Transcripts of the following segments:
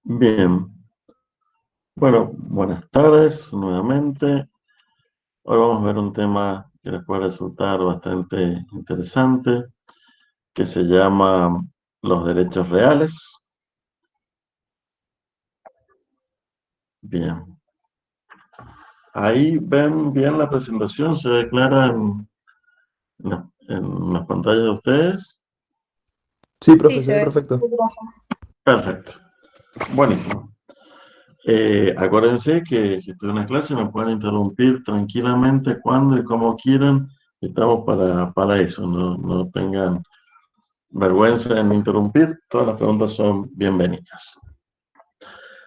Bien, bueno, buenas tardes nuevamente. Hoy vamos a ver un tema que les puede resultar bastante interesante, que se llama los derechos reales. Bien, ahí ven bien la presentación, se ve clara en las pantallas de ustedes. Sí, Sí, profe, se se ve ve. perfecto. Perfecto, buenísimo. Acuérdense que estoy en una clase, me pueden interrumpir tranquilamente cuando y como quieran. Estamos para eso, no tengan vergüenza en interrumpir, todas las preguntas son bienvenidas.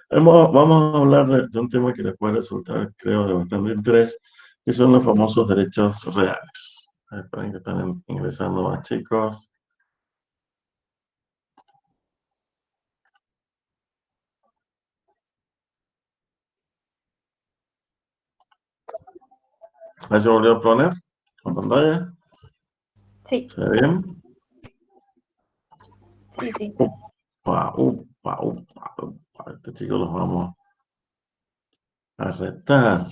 Vamos a hablar de un tema que les puede resultar, creo, de bastante interés, que son los famosos derechos reales. Esperen que están ingresando más chicos. Ahí se volvió a poner la pantalla. Sí, ¿Se ve bien? sí. Upa. Este chico los vamos a retar.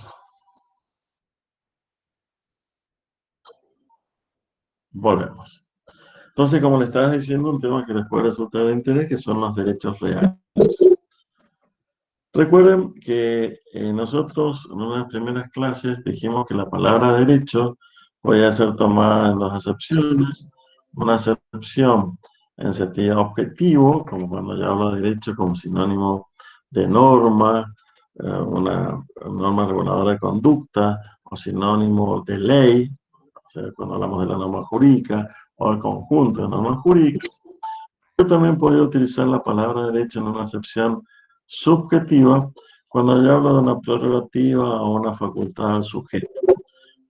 Volvemos. Entonces, como le estaba diciendo, un tema que les puede resultar de interés, que son los derechos reales. Recuerden que nosotros en unas primeras clases dijimos que la palabra derecho podía ser tomada en dos acepciones. Una acepción en sentido objetivo, como cuando yo hablo de derecho como sinónimo de norma, una norma reguladora de conducta, o sinónimo de ley, o sea, cuando hablamos de la norma jurídica o el conjunto de normas jurídicas. Yo también podría utilizar la palabra derecho en una acepción subjetiva cuando yo hablo de una prerrogativa o una facultad al sujeto.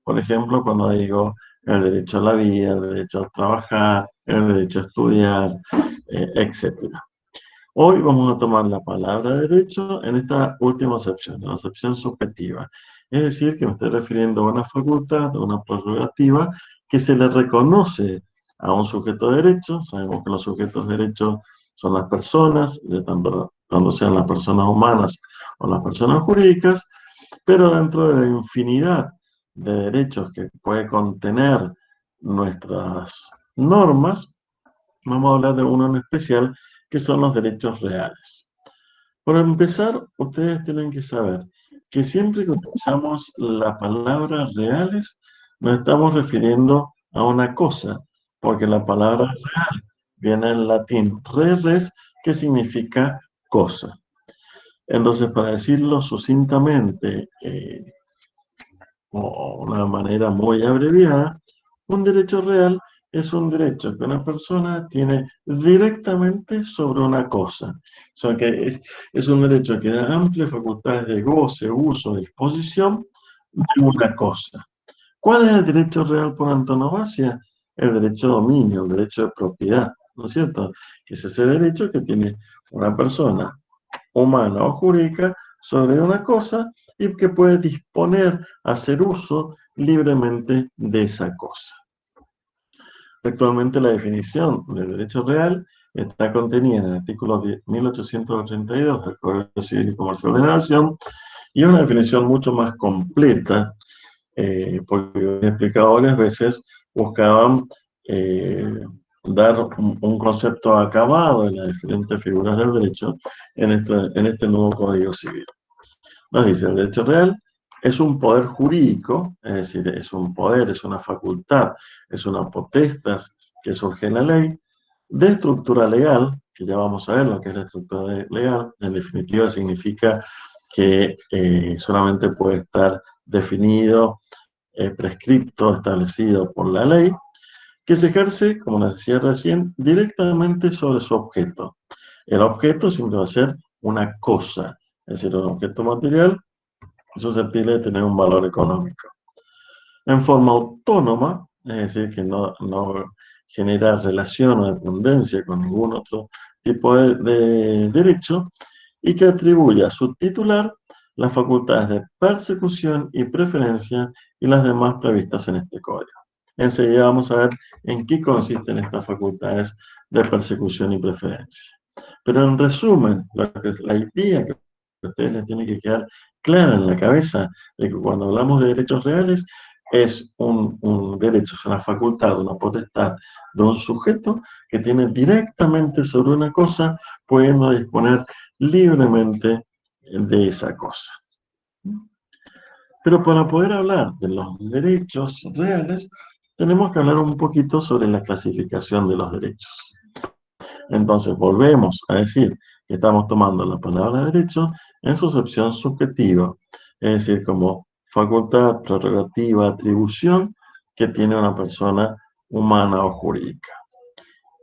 Por ejemplo, cuando digo el derecho a la vida, el derecho a trabajar, el derecho a estudiar, etc. Hoy vamos a tomar la palabra derecho en esta última acepción, en la acepción subjetiva. Es decir, que me estoy refiriendo a una facultad, a una prerrogativa que se le reconoce a un sujeto de derecho. Sabemos que los sujetos de derecho son las personas, tanto sean las personas humanas o las personas jurídicas, pero dentro de la infinidad de derechos que puede contener nuestras normas, vamos a hablar de uno en especial, que son los derechos reales. Para empezar, ustedes tienen que saber que siempre que utilizamos la palabra reales, nos estamos refiriendo a una cosa, porque la palabra real viene en latín res, que significa cosa. Entonces, para decirlo sucintamente, o una manera muy abreviada, un derecho real es un derecho que una persona tiene directamente sobre una cosa. O sea que es un derecho que da amplias facultades de goce, uso, disposición de una cosa. ¿Cuál es el derecho real por antonomasia? El derecho de dominio, el derecho de propiedad, ¿no es cierto? Que es ese derecho que tiene una persona humana o jurídica sobre una cosa y que puede disponer, hacer uso libremente de esa cosa. Actualmente la definición del derecho real está contenida en el artículo 1882 del Código Civil y Comercial de la Nación y es una definición mucho más completa, porque he explicado varias veces, buscaban dar un concepto acabado de las diferentes figuras del derecho en este nuevo Código Civil. Nos dice, el derecho real es un poder jurídico, es decir, es un poder, es una facultad, es una potestas que surge en la ley, de estructura legal, que ya vamos a ver lo que es la estructura legal, en definitiva significa que solamente puede estar definido, prescripto, establecido por la ley, que se ejerce, como les decía recién, directamente sobre su objeto. El objeto siempre va a ser una cosa, es decir, un objeto material susceptible de tener un valor económico. En forma autónoma, es decir, que no genera relación o dependencia con ningún otro tipo de derecho, y que atribuye a su titular las facultades de persecución y preferencia y las demás previstas en este código. Enseguida vamos a ver en qué consisten estas facultades de persecución y preferencia. Pero en resumen, la idea que a ustedes les tiene que quedar clara en la cabeza de que cuando hablamos de derechos reales es un derecho, es una facultad, una potestad de un sujeto que tiene directamente sobre una cosa, pudiendo disponer libremente de esa cosa. Pero para poder hablar de los derechos reales, tenemos que hablar un poquito sobre la clasificación de los derechos. Entonces, volvemos a decir que estamos tomando la palabra derecho en su acepción subjetiva, es decir, como facultad, prerrogativa, atribución que tiene una persona humana o jurídica.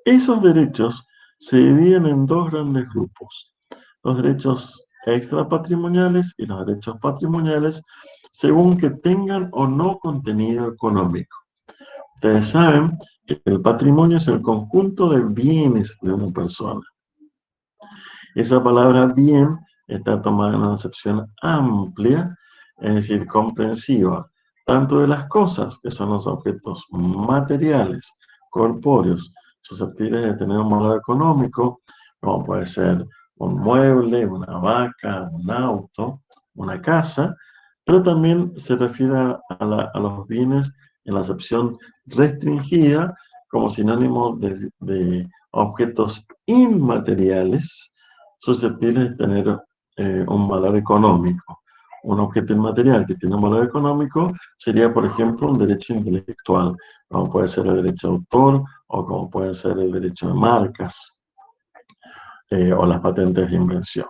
Esos derechos se dividen en dos grandes grupos: los derechos extrapatrimoniales y los derechos patrimoniales, según que tengan o no contenido económico. Ustedes saben que el patrimonio es el conjunto de bienes de una persona. Esa palabra bien está tomada en una acepción amplia, es decir, comprensiva, tanto de las cosas, que son los objetos materiales, corpóreos, susceptibles de tener un valor económico, como puede ser un mueble, una vaca, un auto, una casa, pero también se refiere a los bienes en la acepción restringida como sinónimo de objetos inmateriales susceptibles de tener un valor económico. Un objeto inmaterial que tiene un valor económico sería, por ejemplo, un derecho intelectual, como puede ser el derecho de autor o como puede ser el derecho de marcas o las patentes de invención.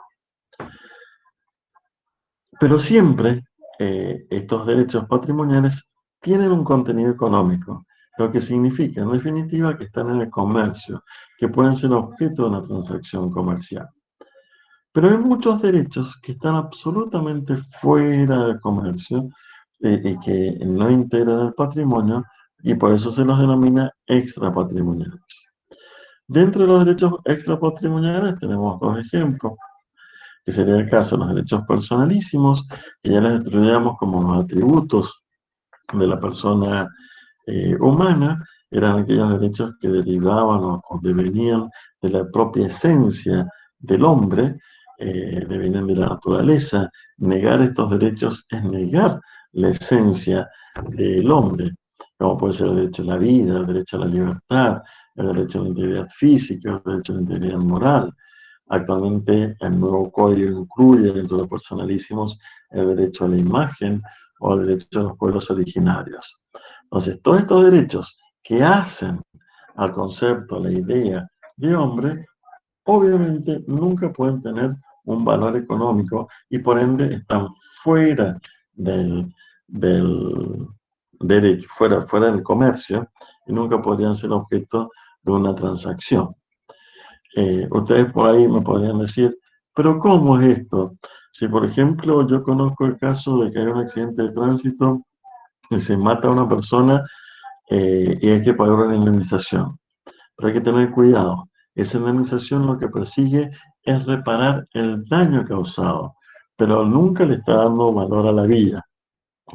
Pero siempre estos derechos patrimoniales tienen un contenido económico, lo que significa, en definitiva, que están en el comercio, que pueden ser objeto de una transacción comercial. Pero hay muchos derechos que están absolutamente fuera del comercio y que no integran el patrimonio y por eso se los denomina extrapatrimoniales. Dentro de los derechos extrapatrimoniales tenemos dos ejemplos, que sería el caso de los derechos personalísimos, que ya les estudiamos como los atributos de la persona humana, eran aquellos derechos que derivaban o devenían de la propia esencia del hombre, devenían de la naturaleza. Negar estos derechos es negar la esencia del hombre, como puede ser el derecho a la vida, el derecho a la libertad, el derecho a la integridad física, el derecho a la integridad moral. Actualmente el nuevo código incluye dentro de los personalísimos el derecho a la imagen o el derecho a los pueblos originarios. Entonces, todos estos derechos que hacen al concepto, a la idea de hombre, obviamente nunca pueden tener un valor económico y por ende están fuera del derecho, fuera del comercio y nunca podrían ser objeto de una transacción. Ustedes por ahí me podrían decir, pero ¿cómo es esto? Si, por ejemplo, yo conozco el caso de que hay un accidente de tránsito y se mata a una persona y hay que pagar una indemnización. Pero hay que tener cuidado. Esa indemnización lo que persigue es reparar el daño causado, pero nunca le está dando valor a la vida,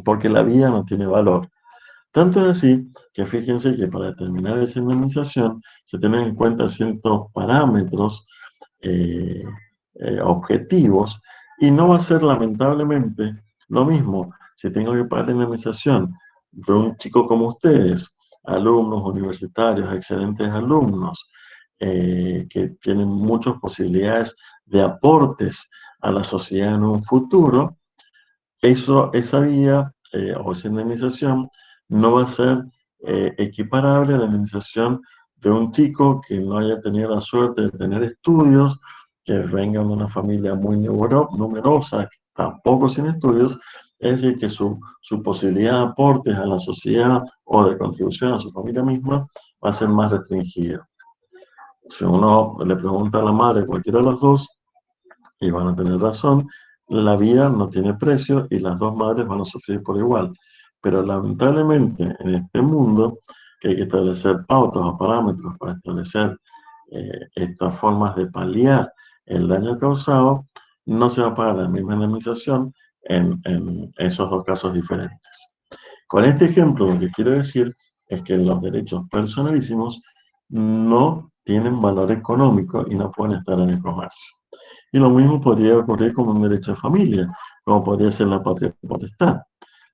porque la vida no tiene valor. Tanto es así que fíjense que para determinar esa indemnización se tienen en cuenta ciertos parámetros eh, objetivos y no va a ser lamentablemente lo mismo si tengo que pagar la indemnización de un chico como ustedes, alumnos universitarios, excelentes alumnos, que tienen muchas posibilidades de aportes a la sociedad en un futuro. Esa vía o esa indemnización no va a ser equiparable a la indemnización de un chico que no haya tenido la suerte de tener estudios, que venga de una familia muy numerosa, tampoco sin estudios, es decir, que su posibilidad de aportes a la sociedad o de contribución a su familia misma va a ser más restringida. Si uno le pregunta a la madre, cualquiera de los dos, y van a tener razón, la vida no tiene precio y las dos madres van a sufrir por igual. Pero lamentablemente en este mundo, que hay que establecer pautas o parámetros para establecer estas formas de paliar el daño causado, no se va a pagar la misma indemnización en esos dos casos diferentes. Con este ejemplo lo que quiero decir es que los derechos personalísimos no tienen valor económico y no pueden estar en el comercio. Y lo mismo podría ocurrir con un derecho de familia, como podría ser la patria potestad.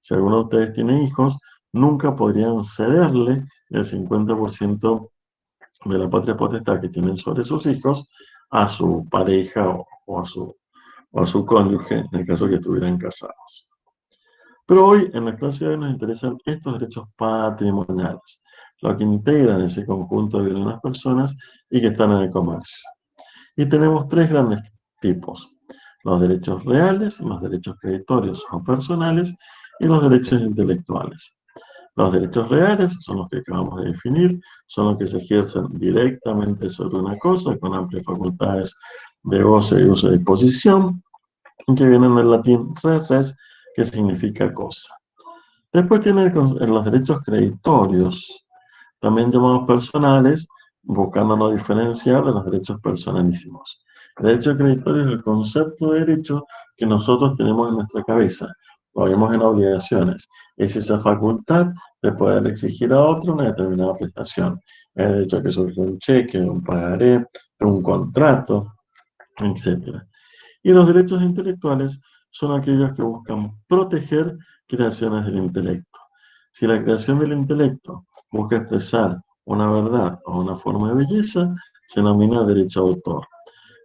Si alguno de ustedes tiene hijos, nunca podrían cederle el 50% de la patria potestad que tienen sobre sus hijos a su pareja o a su cónyuge, en el caso que estuvieran casados. Pero hoy en la clase de hoy nos interesan estos derechos patrimoniales, lo que integran ese conjunto de bienes de las personas y que están en el comercio. Y tenemos tres grandes tipos: los derechos reales, los derechos creditorios o personales y los derechos intelectuales. Los derechos reales son los que acabamos de definir, son los que se ejercen directamente sobre una cosa con amplias facultades de goce y uso de disposición, que vienen del latín res, que significa cosa. Después tienen los derechos creditorios, también llamados personales, buscando no diferenciar de los derechos personalísimos. El derecho creditorio es el concepto de derecho que nosotros tenemos en nuestra cabeza, lo vemos en obligaciones. Es esa facultad de poder exigir a otro una determinada prestación. El derecho a que surge un cheque, un pagaré, un contrato, etc. Y los derechos intelectuales son aquellos que buscan proteger creaciones del intelecto. Si la creación del intelecto busca expresar una verdad o una forma de belleza, se denomina derecho a autor.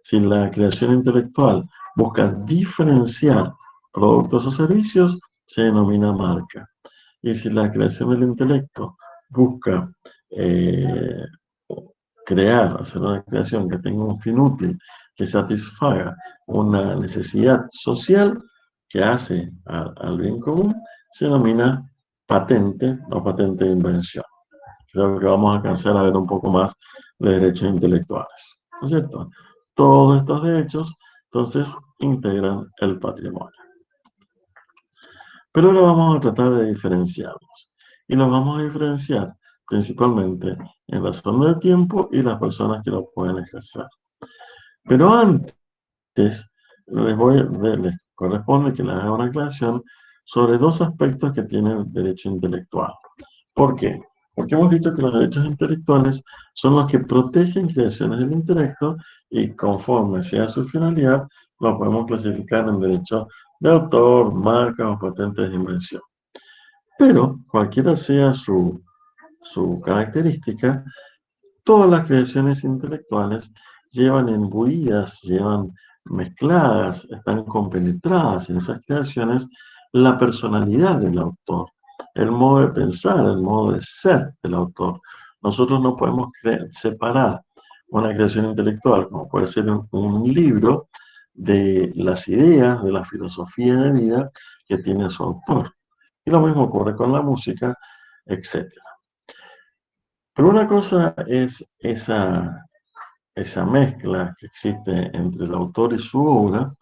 Si la creación intelectual busca diferenciar productos o servicios, se denomina marca. Y si la creación del intelecto busca eh, hacer una creación que tenga un fin útil, que satisfaga una necesidad social que hace al bien común, se denomina patente o patente de invención. Creo que vamos a alcanzar a ver un poco más de derechos intelectuales, ¿no es cierto? Todos estos derechos, entonces, integran el patrimonio. Pero ahora vamos a tratar de diferenciarlos. Y los vamos a diferenciar principalmente en razón del tiempo y las personas que lo pueden ejercer. Pero antes, les corresponde que les haga una aclaración sobre dos aspectos que tiene el derecho intelectual. ¿Por qué? Porque hemos dicho que los derechos intelectuales son los que protegen creaciones del intelecto y conforme sea su finalidad, lo podemos clasificar en derechos de autor, marcas o patentes de invención. Pero cualquiera sea su característica, todas las creaciones intelectuales llevan imbuidas, llevan mezcladas, están compenetradas en esas creaciones la personalidad del autor, el modo de pensar, el modo de ser del autor. Nosotros no podemos separar una creación intelectual, como puede ser un libro, de las ideas, de la filosofía de vida que tiene su autor. Y lo mismo ocurre con la música, etc. Pero una cosa es esa mezcla que existe entre el autor y su obra,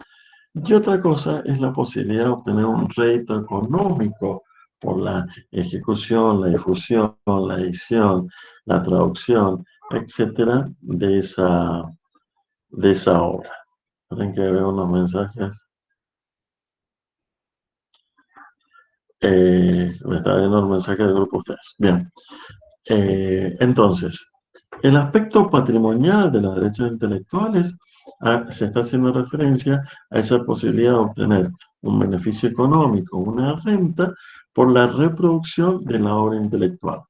y otra cosa es la posibilidad de obtener un rédito económico por la ejecución, la difusión, la edición, la traducción, etcétera, de esa obra. Tienen que ver unos mensajes. Me está viendo el mensaje del grupo ustedes. Bien. Entonces, el aspecto patrimonial de los derechos intelectuales se está haciendo referencia a esa posibilidad de obtener un beneficio económico, una renta, por la reproducción de la obra intelectual.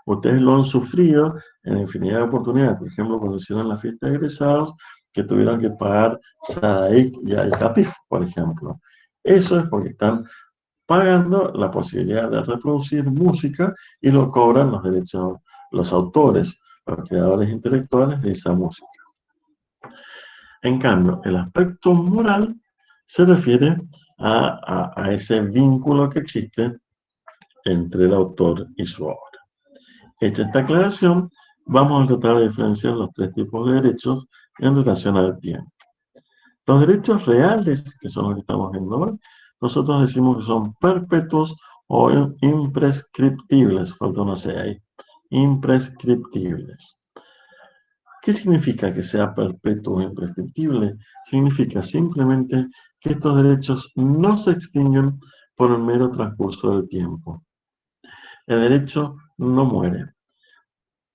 Ustedes lo han sufrido en infinidad de oportunidades, por ejemplo, cuando hicieron la fiesta de egresados, que tuvieron que pagar SADAIC y AICAPIF, por ejemplo. Eso es porque están pagando la posibilidad de reproducir música y lo cobran los derechos, los autores, los creadores intelectuales de esa música. En cambio, el aspecto moral se refiere a ese vínculo que existe entre el autor y su obra. Hecha esta aclaración, vamos a tratar de diferenciar los tres tipos de derechos en relación al tiempo. Los derechos reales, que son los que estamos viendo hoy, nosotros decimos que son perpetuos o imprescriptibles, falta una C ahí, imprescriptibles. ¿Qué significa que sea perpetuo o imprescriptible? Significa simplemente que estos derechos no se extinguen por el mero transcurso del tiempo. El derecho no muere.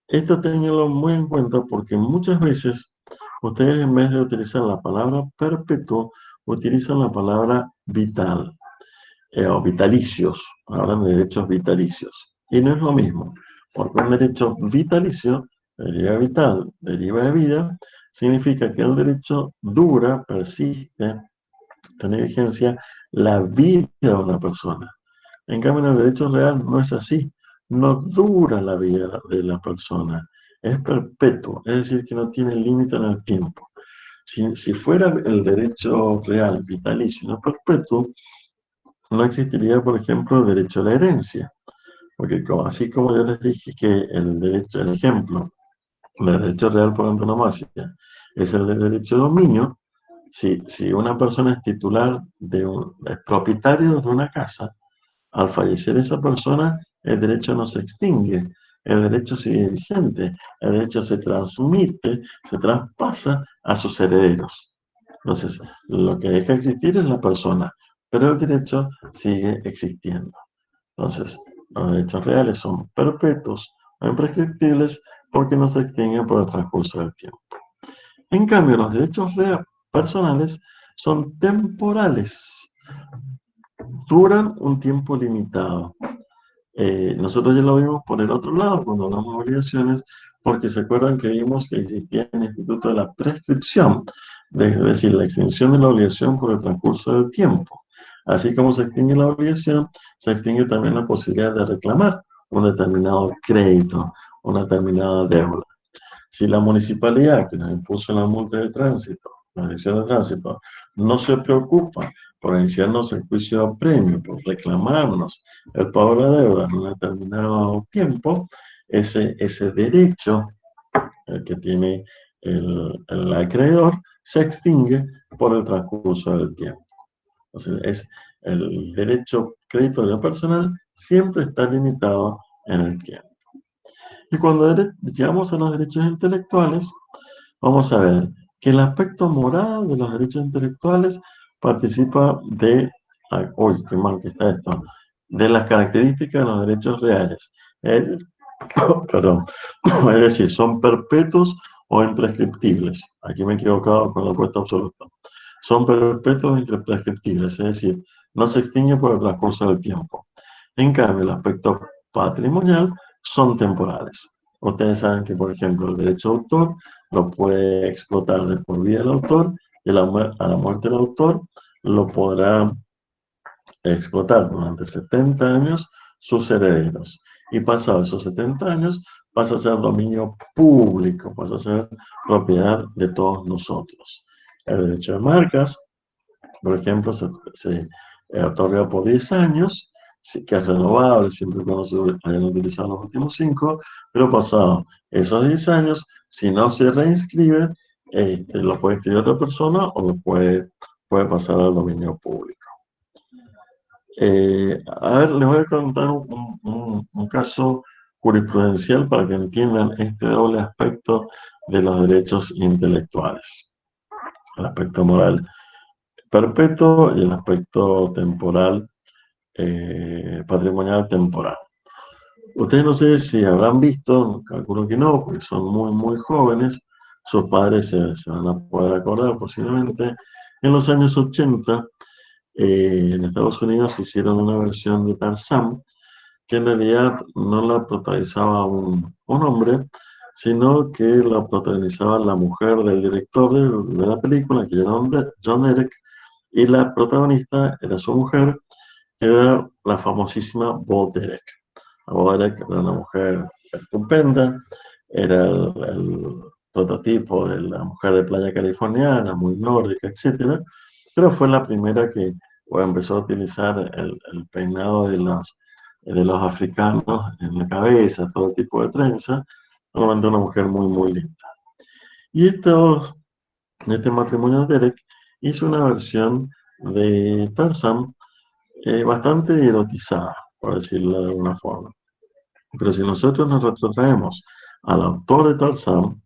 Esto ténganlo muy en cuenta porque muchas veces ustedes en vez de utilizar la palabra perpetuo, utilizan la palabra vital o vitalicios, hablan de derechos vitalicios. Y no es lo mismo, porque un derecho vitalicio, deriva vital, deriva de vida, significa que el derecho dura, persiste, tiene vigencia la vida de una persona. En cambio, en el derecho real no es así. No dura la vida de la persona. Es perpetuo, es decir, que no tiene límite en el tiempo. Si fuera el derecho real vitalicio y no perpetuo, no existiría, por ejemplo, el derecho a la herencia. Porque así como yo les dije que el derecho, el ejemplo del derecho real por antonomasia es el del derecho de dominio, si una persona es titular es propietario de una casa, al fallecer esa persona, el derecho no se extingue, el derecho sigue vigente, el derecho se transmite, se traspasa a sus herederos. Entonces, lo que deja de existir es la persona, pero el derecho sigue existiendo. Entonces, los derechos reales son perpetuos o imprescriptibles porque no se extinguen por el transcurso del tiempo. En cambio, los derechos personales son temporales, duran un tiempo limitado. Nosotros ya lo vimos por el otro lado cuando hablamos de obligaciones, porque se acuerdan que vimos que existía el instituto de la prescripción, es decir, la extinción de la obligación por el transcurso del tiempo. Así como se extingue la obligación, se extingue también la posibilidad de reclamar un determinado crédito, una determinada deuda. Si la municipalidad que nos impuso la multa de tránsito, la dirección de tránsito, no se preocupa por iniciarnos el juicio a premio, por reclamarnos el pago de la deuda en un determinado tiempo, ese derecho que tiene el acreedor se extingue por el transcurso del tiempo. Entonces, el derecho creditorio personal siempre está limitado en el tiempo. Y cuando llegamos a los derechos intelectuales, vamos a ver que el aspecto moral de los derechos intelectuales participa uy, qué mal que está esto, de las características de los derechos reales. Perdón, es decir, son perpetuos o imprescriptibles. Aquí me he equivocado con el opuesto absoluto. Son perpetuos o imprescriptibles, es decir, no se extinguen por el transcurso del tiempo. En cambio, el aspecto patrimonial son temporales. Ustedes saben que, por ejemplo, el derecho de autor lo puede explotar de por vida el autor y a la muerte del autor lo podrá explotar durante 70 años sus herederos. Y pasados esos 70 años pasa a ser dominio público, pasa a ser propiedad de todos nosotros. El derecho de marcas, por ejemplo, se otorga por 10 años, que es renovable siempre y cuando se hayan utilizado los últimos 5, pero pasado esos 10 años, si no se reinscribe, lo puede escribir otra persona o lo puede pasar al dominio público. A ver, les voy a contar un caso jurisprudencial para que entiendan este doble aspecto de los derechos intelectuales, el aspecto moral perpetuo y el aspecto temporal, patrimonial temporal. Ustedes no sé si habrán visto, calculo que no, porque son muy, muy jóvenes, sus padres se van a poder acordar posiblemente, en los años 80, en Estados Unidos hicieron una versión de Tarzán, que en realidad no la protagonizaba un hombre, sino que la protagonizaba la mujer del director de la película, que era John Derek, y la protagonista era su mujer, que era la famosísima Bo Derek. Bo Derek era una mujer estupenda, era el prototipo de la mujer de playa californiana, muy nórdica, etcétera, pero fue la primera que empezó a utilizar el peinado de los africanos en la cabeza, todo tipo de trenza, realmente una mujer muy, muy linda. Y este matrimonio de Derek hizo una versión de Tarzán bastante erotizada, por decirlo de alguna forma. Pero si nosotros nos retrotraemos al autor de Tarzán,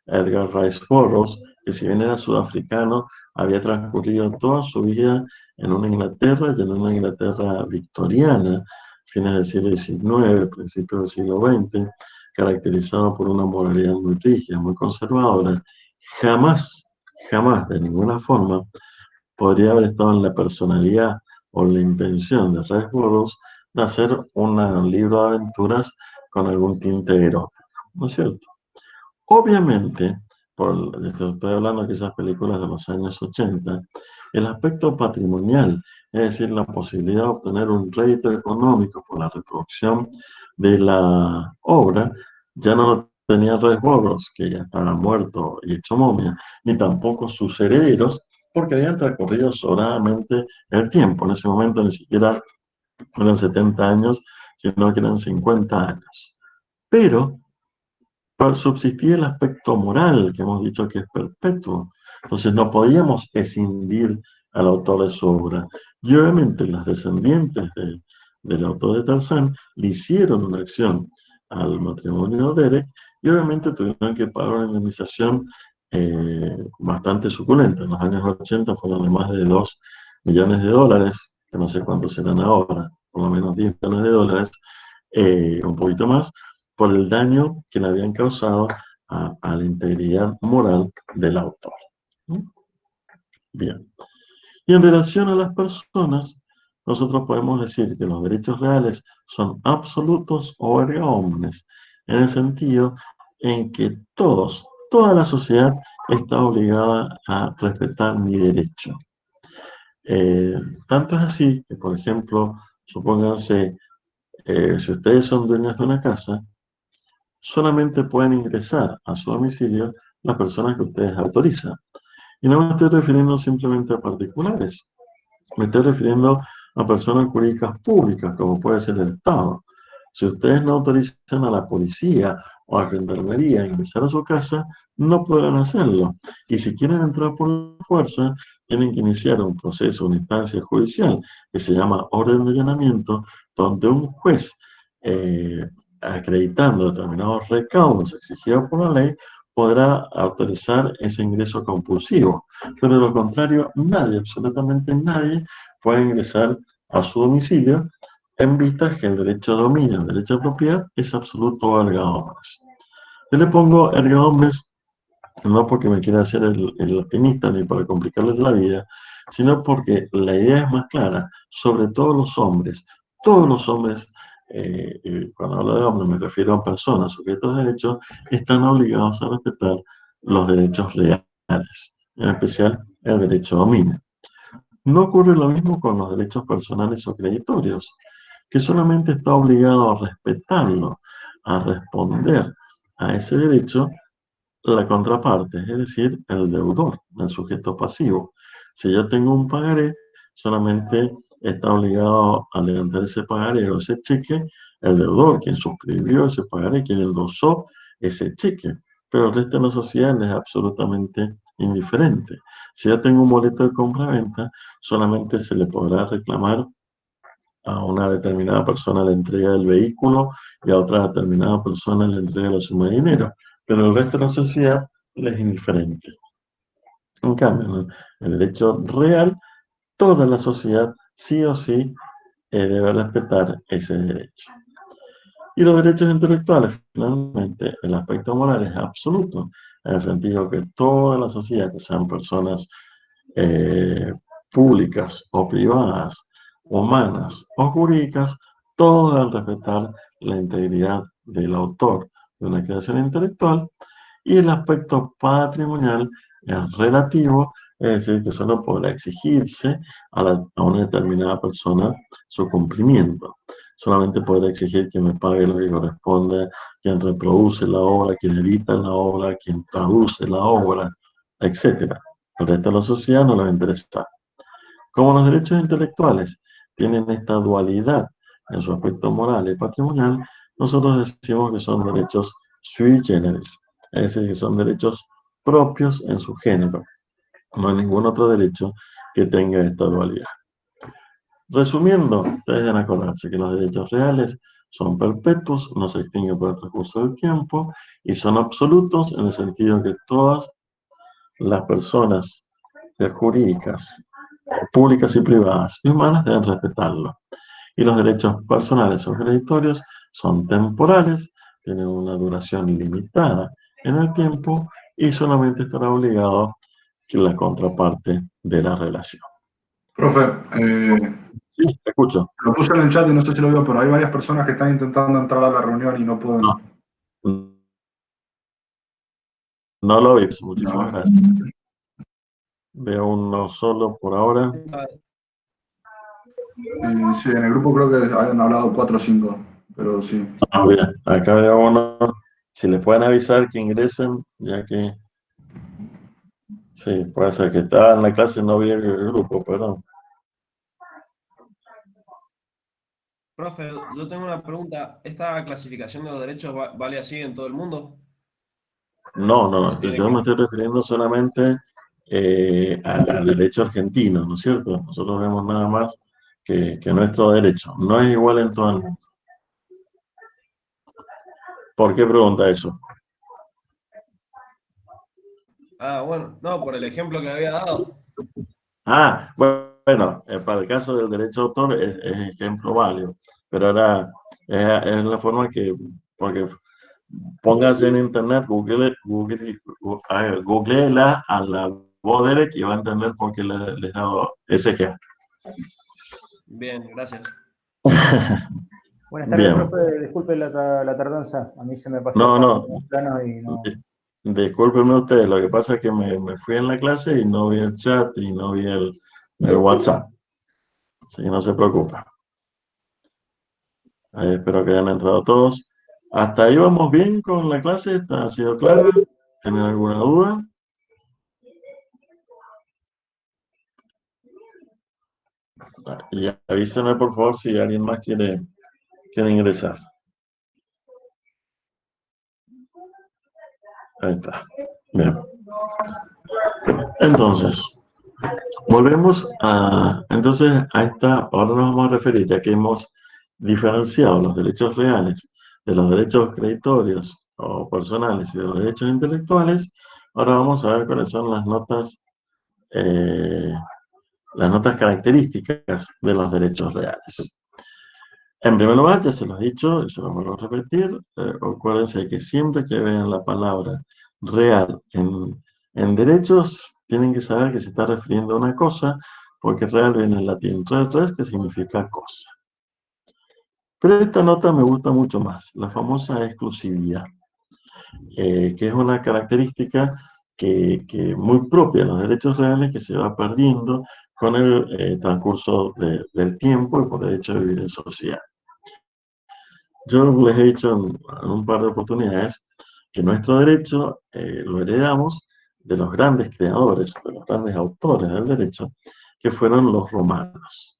Edgar Rice Burroughs, que si bien era sudafricano, había transcurrido toda su vida en una Inglaterra y en una Inglaterra victoriana, fines del siglo XIX, principios del siglo XX, caracterizado por una moralidad muy rígida, muy conservadora, jamás, jamás, de ninguna forma, podría haber estado en la personalidad o la intención de Ray Burroughs de hacer un libro de aventuras con algún tinte erótico, ¿no es cierto? Obviamente, estoy hablando de esas películas de los años 80, el aspecto patrimonial, es decir, la posibilidad de obtener un rédito económico por la reproducción de la obra, ya no lo tenía Ray Burroughs, que ya estaba muerto y hecho momia, ni tampoco sus herederos, porque habían transcurrido sobradamente el tiempo. En ese momento ni siquiera eran 70 años, sino que eran 50 años. Pero subsistía el aspecto moral, que hemos dicho que es perpetuo. Entonces no podíamos escindir al autor de su obra. Y obviamente las descendientes del autor de Tarzán le hicieron una acción al matrimonio de Derek y obviamente tuvieron que pagar una indemnización bastante suculenta. En los años 80 fueron de más de 2 millones de dólares, que no sé cuántos serán ahora, por lo menos 10 millones de dólares, un poquito más, por el daño que le habían causado a la integridad moral del autor. Bien. Y en relación a las personas, nosotros podemos decir que los derechos reales son absolutos o erga omnes, en el sentido en que toda la sociedad está obligada a respetar mi derecho. Eh, Tanto es así que, por ejemplo, supónganse, si ustedes son dueños de una casa, solamente pueden ingresar a su domicilio las personas que ustedes autorizan. Y no me estoy refiriendo simplemente a particulares, me estoy refiriendo a personas jurídicas públicas, como puede ser el Estado. Si ustedes no autorizan a la policía o a la gendarmería a ingresar a su casa, no podrán hacerlo. Y si quieren entrar por la fuerza, tienen que iniciar un proceso, una instancia judicial que se llama orden de allanamiento, donde un juez, eh, acreditando determinados recaudos exigidos por la ley, podrá autorizar ese ingreso compulsivo. Pero de lo contrario, nadie, absolutamente nadie, puede ingresar a su domicilio en vista que el derecho de dominio, el derecho de propiedad es absoluto erga omnes. Yo le pongo erga omnes no porque me quiera hacer el latinista ni para complicarles la vida, sino porque la idea es más clara, sobre todos los hombres, y cuando hablo de hombres me refiero a personas, sujetos de derechos, están obligados a respetar los derechos reales, en especial el derecho a dominio. No ocurre lo mismo con los derechos personales o creditorios, que solamente está obligado a respetarlo, a responder a ese derecho la contraparte, es decir, el deudor, el sujeto pasivo. Si yo tengo un pagaré, solamente está obligado a levantar ese pagaré o ese cheque el deudor, quien suscribió ese pagaré, quien endosó ese cheque. Pero el resto de la sociedad es absolutamente indiferente. Si yo tengo un boleto de compra-venta, solamente se le podrá reclamar a una determinada persona la entrega del vehículo y a otra determinada persona la entrega de la suma de dinero, pero el resto de la sociedad les es indiferente. En cambio, ¿no? El derecho real, toda la sociedad sí o sí debe respetar ese derecho. Y los derechos intelectuales, finalmente, el aspecto moral es absoluto, en el sentido que toda la sociedad, que sean personas eh, públicas o privadas, humanas o jurídicas, todos deben respetar la integridad del autor de una creación intelectual y el aspecto patrimonial es relativo, es decir, que solo podrá exigirse a una determinada persona su cumplimiento. Solamente podrá exigir que me pague lo que corresponde, quien reproduce la obra, quien edita la obra, quien traduce la obra, etc. El resto de la sociedad no le va a interesar. Como los derechos intelectuales tienen esta dualidad en su aspecto moral y patrimonial, nosotros decimos que son derechos sui generis, es decir, que son derechos propios en su género. No hay ningún otro derecho que tenga esta dualidad. Resumiendo, ustedes deben acordarse que los derechos reales son perpetuos, no se extinguen por el transcurso del tiempo y son absolutos en el sentido que todas las personas jurídicas, públicas y privadas y humanas deben respetarlo. Y los derechos personales o creditorios son temporales, tienen una duración limitada en el tiempo y solamente estará obligado que la contraparte de la relación. Profe, Sí, te escucho. lo puse en el chat y no sé si lo veo, pero hay varias personas que están intentando entrar a la reunión y no pueden. No lo vi, muchísimas No. gracias. Veo uno solo por ahora. Y sí, en el grupo creo que habían hablado 4 o 5, pero sí. Ah, bien, acá veo uno. Si les pueden avisar que ingresen, ya que sí, puede ser que estaba en la clase y no vi el grupo, perdón. Profe, yo tengo una pregunta. ¿Esta clasificación de los derechos vale así en todo el mundo? ¿O No, tiene yo que... me estoy refiriendo solamente al derecho argentino, ¿no es cierto? Nosotros vemos nada más que nuestro derecho. No es igual en todo el mundo. ¿Por qué pregunta eso? Ah, bueno, no, por el ejemplo que había dado. Ah, bueno, para el caso del derecho de autor es ejemplo válido, pero es la forma que, porque póngase en internet, googleela a la voz Derek y va a entender por qué les he dado ese ejemplo. Bien, gracias. Buenas tardes, Bien, profe. Disculpe la tardanza. A mí se me pasó no, acá no, unos planos y no. discúlpenme ustedes, lo que pasa es que me fui en la clase y no vi el chat y no vi el WhatsApp, así que no se preocupen. Ahí espero que hayan entrado todos. Hasta ahí vamos bien con la clase, ¿ha sido clara? ¿Tienen alguna duda? Y avísenme por favor si alguien más quiere ingresar. Ahí está. Bien. Entonces, volvemos a esta, ahora nos vamos a referir, ya que hemos diferenciado los derechos reales de los derechos creditorios o personales y de los derechos intelectuales, ahora vamos a ver cuáles son eh, las notas características de los derechos reales. En primer lugar, ya se los he dicho y se lo vuelvo a repetir, acuérdense que siempre que vean la palabra real en derechos, tienen que saber que se está refiriendo a una cosa, porque real viene en latín res, que significa cosa. Pero esta nota me gusta mucho más, la famosa exclusividad, que es una característica que muy propia de los derechos reales que se va perdiendo con el transcurso del tiempo y por el hecho de vivir en sociedad. Yo les he dicho en un par de oportunidades que nuestro derecho lo heredamos de los grandes creadores, de los grandes autores del derecho, que fueron los romanos.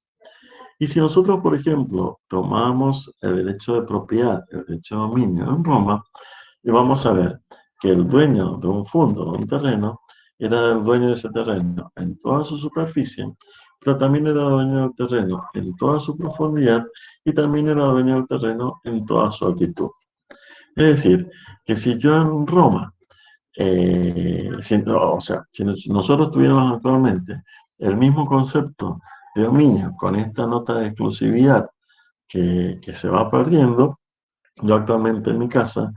Y si nosotros, por ejemplo, tomamos el derecho de propiedad, el derecho de dominio en Roma, y vamos a ver que el dueño de un fondo, de un terreno, era el dueño de ese terreno en toda su superficie, pero también era dueño del terreno en toda su profundidad y también era dueño del terreno en toda su altitud. Es decir, que si yo en Roma, si nosotros tuviéramos actualmente el mismo concepto de dominio con esta nota de exclusividad que se va perdiendo, yo actualmente en mi casa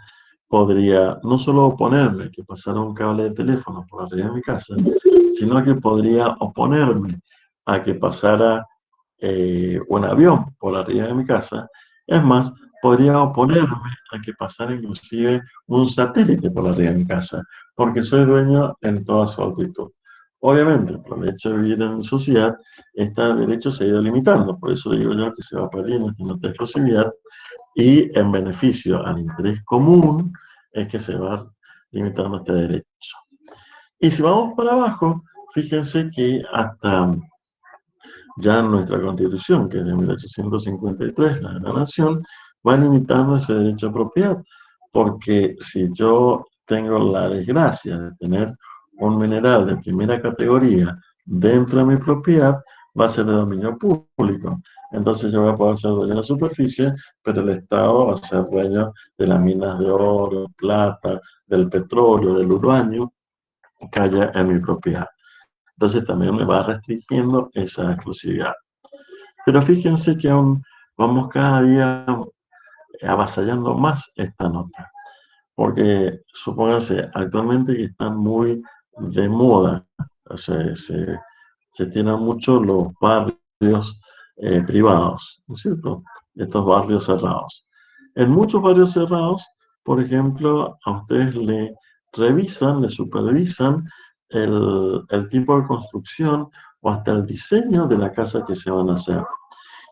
podría no solo oponerme que pasara un cable de teléfono por arriba de mi casa, sino que podría oponerme a que pasara un avión por arriba de mi casa. Es más, podría oponerme a que pasara inclusive un satélite por arriba de mi casa, porque soy dueño en toda su altitud. Obviamente, por el hecho de vivir en sociedad, este derecho se ha ido limitando, por eso digo yo que se va perdiendo esta nota de exclusividad y en beneficio al interés común es que se va limitando este derecho. Y si vamos para abajo, fíjense que hasta ya nuestra Constitución, que es de 1853, la de la Nación, va limitando ese derecho a propiedad, porque si yo tengo la desgracia de tener un mineral de primera categoría dentro de mi propiedad, va a ser de dominio público. Entonces yo voy a poder ser dueño de la superficie, pero el Estado va a ser dueño de las minas de oro, plata, del petróleo, del uranio que haya en mi propiedad. Entonces también me va restringiendo esa exclusividad. Pero fíjense que aún vamos cada día avasallando más esta nota. Porque, supóngase, actualmente están muy de moda, o sea, se tienen mucho los barrios privados, ¿no es cierto? Estos barrios cerrados. En muchos barrios cerrados, por ejemplo, a ustedes le revisan, le supervisan el tipo de construcción o hasta el diseño de la casa que se van a hacer.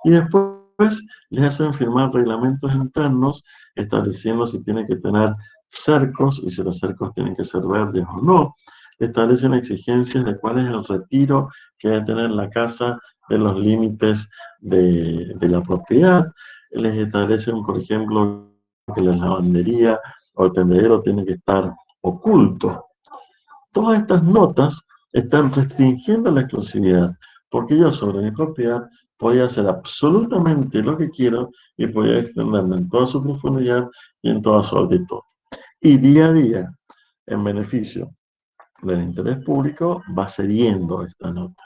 Y después les hacen firmar reglamentos internos estableciendo si tiene que tener cercos y si los cercos tienen que ser verdes o no. Establecen exigencias de cuál es el retiro que debe tener la casa de los límites de la propiedad. Les establecen, por ejemplo, que la lavandería o el tendedero tiene que estar oculto. Todas estas notas están restringiendo la exclusividad, porque yo sobre mi propiedad podía hacer absolutamente lo que quiero y podía extenderme en toda su profundidad y en toda su altitud. Y día a día, en beneficio del interés público, va cediendo esta nota.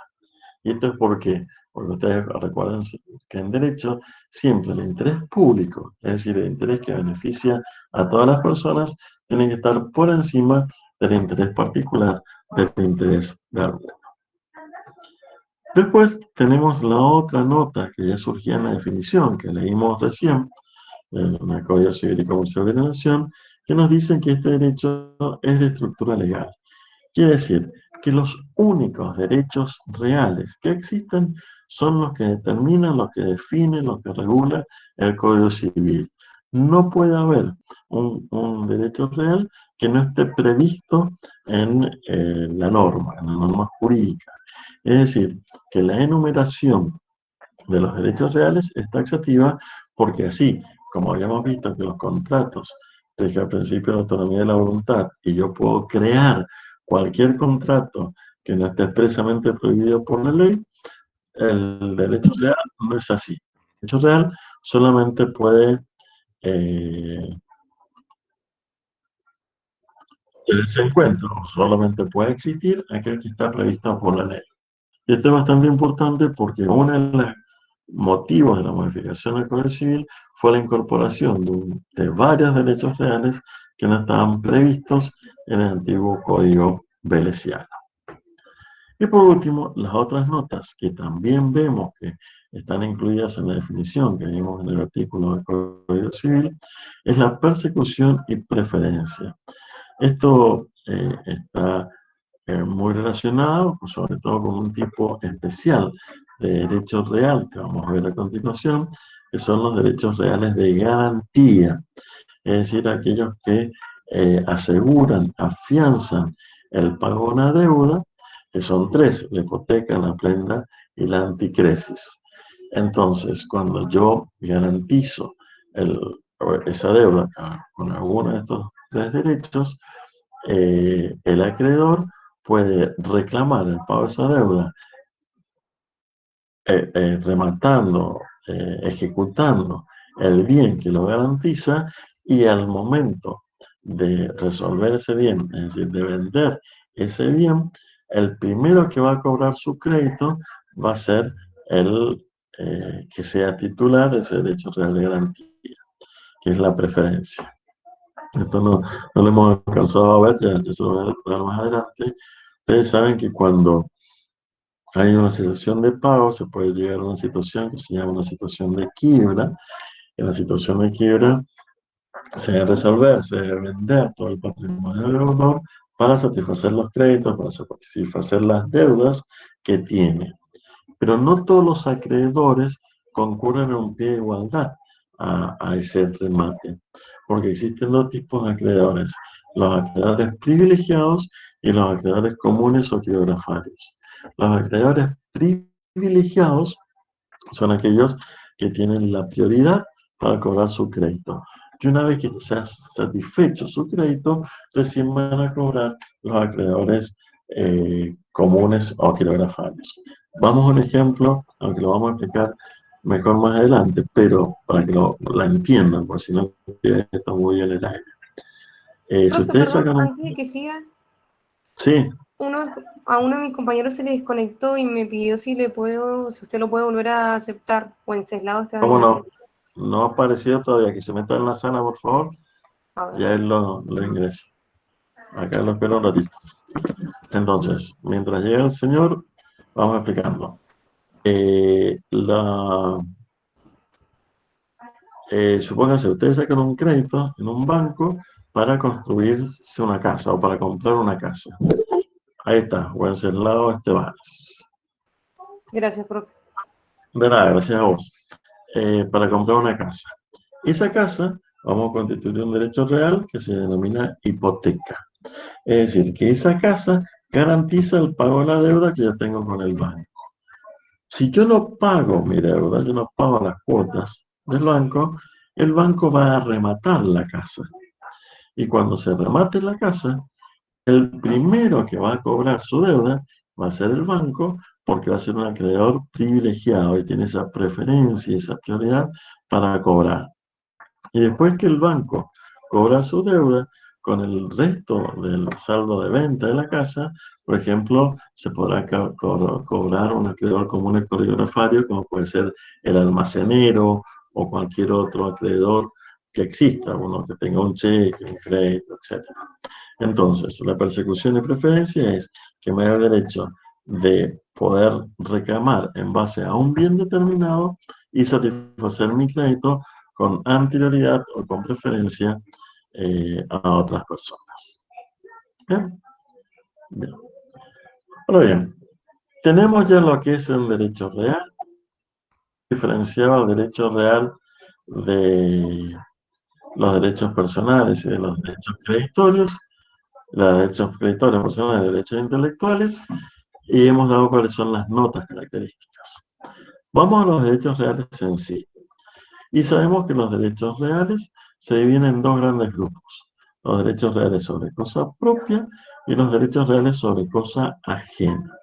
¿Y esto es por qué? Porque ustedes recuerden que en derecho siempre el interés público, es decir, el interés que beneficia a todas las personas, tiene que estar por encima del interés particular, del interés de alguno. Después tenemos la otra nota que ya surgía en la definición que leímos recién, en el Código Civil y Comercial de la Nación, que nos dicen que este derecho es de estructura legal. Quiere decir que los únicos derechos reales que existen son los que determinan, los que definen, los que regula el Código Civil. No puede haber un derecho real que no esté previsto en la norma jurídica. Es decir, que la enumeración de los derechos reales es taxativa porque así, como habíamos visto que los contratos rigen el principio de autonomía de la voluntad y yo puedo crear cualquier contrato que no esté expresamente prohibido por la ley, el derecho real no es así. El derecho real solamente puede tenerse en cuenta, o solamente puede existir aquel que está previsto por la ley. Y esto es bastante importante porque uno de los motivos de la modificación del Código Civil fue la incorporación de varios derechos reales que no estaban previstos en el antiguo Código Veleciano. Y por último, las otras notas que también vemos que están incluidas en la definición que vimos en el artículo del Código Civil, es la persecución y preferencia. Esto está muy relacionado, sobre todo con un tipo especial de derecho real que vamos a ver a continuación, que son los derechos reales de garantía, es decir, aquellos que aseguran, afianzan el pago de una deuda, que son tres: la hipoteca, la prenda y la anticresis. Entonces, cuando yo garantizo esa deuda con alguno de estos tres derechos, el acreedor puede reclamar el pago de esa deuda rematando, ejecutando el bien que lo garantiza, y al momento de resolver ese bien, es decir, de vender ese bien, el primero que va a cobrar su crédito va a ser el que sea titular de ese derecho real de garantía, que es la preferencia. Esto no lo hemos alcanzado a ver, ya se lo voy a dar más adelante. Ustedes saben que cuando hay una cesación de pago, se puede llegar a una situación que se llama una situación de quiebra. En la situación de quiebra se debe resolver, se debe vender todo el patrimonio del deudor para satisfacer los créditos, para satisfacer las deudas que tiene. Pero no todos los acreedores concurren en un pie de igualdad a ese remate, porque existen dos tipos de acreedores: los acreedores privilegiados y los acreedores comunes o quiebratarios. Los acreedores privilegiados son aquellos que tienen la prioridad para cobrar su crédito. Y una vez que se ha satisfecho su crédito, recién van a cobrar los acreedores comunes o quiebratarios. Vamos a un ejemplo, aunque lo vamos a explicar mejor más adelante, pero para que la entiendan, por si no está muy en el aire. Si ustedes sacan antes de que siga, Sí, a uno de mis compañeros se le desconectó y me pidió si usted lo puede volver a aceptar, o enceslado está cómo bien. no. no ha aparecido todavía. Que se meta en la sala, por favor. A ver. Ya él lo ingresa. Acá lo espero un ratito. Entonces, mientras llega el señor, vamos explicando. Supónganse, ustedes sacan un crédito en un banco para construirse una casa o para comprar una casa. Ahí está, Wenceslao Estebanes. Gracias, profe. De nada, gracias a vos. Para comprar una casa. Esa casa vamos a constituir un derecho real que se denomina hipoteca. Es decir, que esa casa garantiza el pago de la deuda que yo tengo con el banco. Si yo no pago mi deuda, yo no pago las cuotas del banco, el banco va a rematar la casa. Y cuando se remate la casa, el primero que va a cobrar su deuda va a ser el banco, porque va a ser un acreedor privilegiado y tiene esa preferencia y esa prioridad para cobrar. Y después que el banco cobra su deuda, con el resto del saldo de venta de la casa, por ejemplo, se podrá cobrar un acreedor común y coreografario, como puede ser el almacenero o cualquier otro acreedor que exista, uno que tenga un cheque, un crédito, etc. Entonces, la persecución y preferencia es que me da el derecho de poder reclamar en base a un bien determinado y satisfacer mi crédito con anterioridad o con preferencia a otras personas. ¿Bien? Bien. Ahora bien, tenemos ya lo que es el derecho real, diferenciado al derecho real de los derechos personales y de los derechos creditorios, los derechos creditorios personales y derechos intelectuales, y hemos dado cuáles son las notas características. Vamos a los derechos reales en sí. Y sabemos que los derechos reales se dividen en dos grandes grupos. Los derechos reales sobre cosa propia y los derechos reales sobre cosa ajena.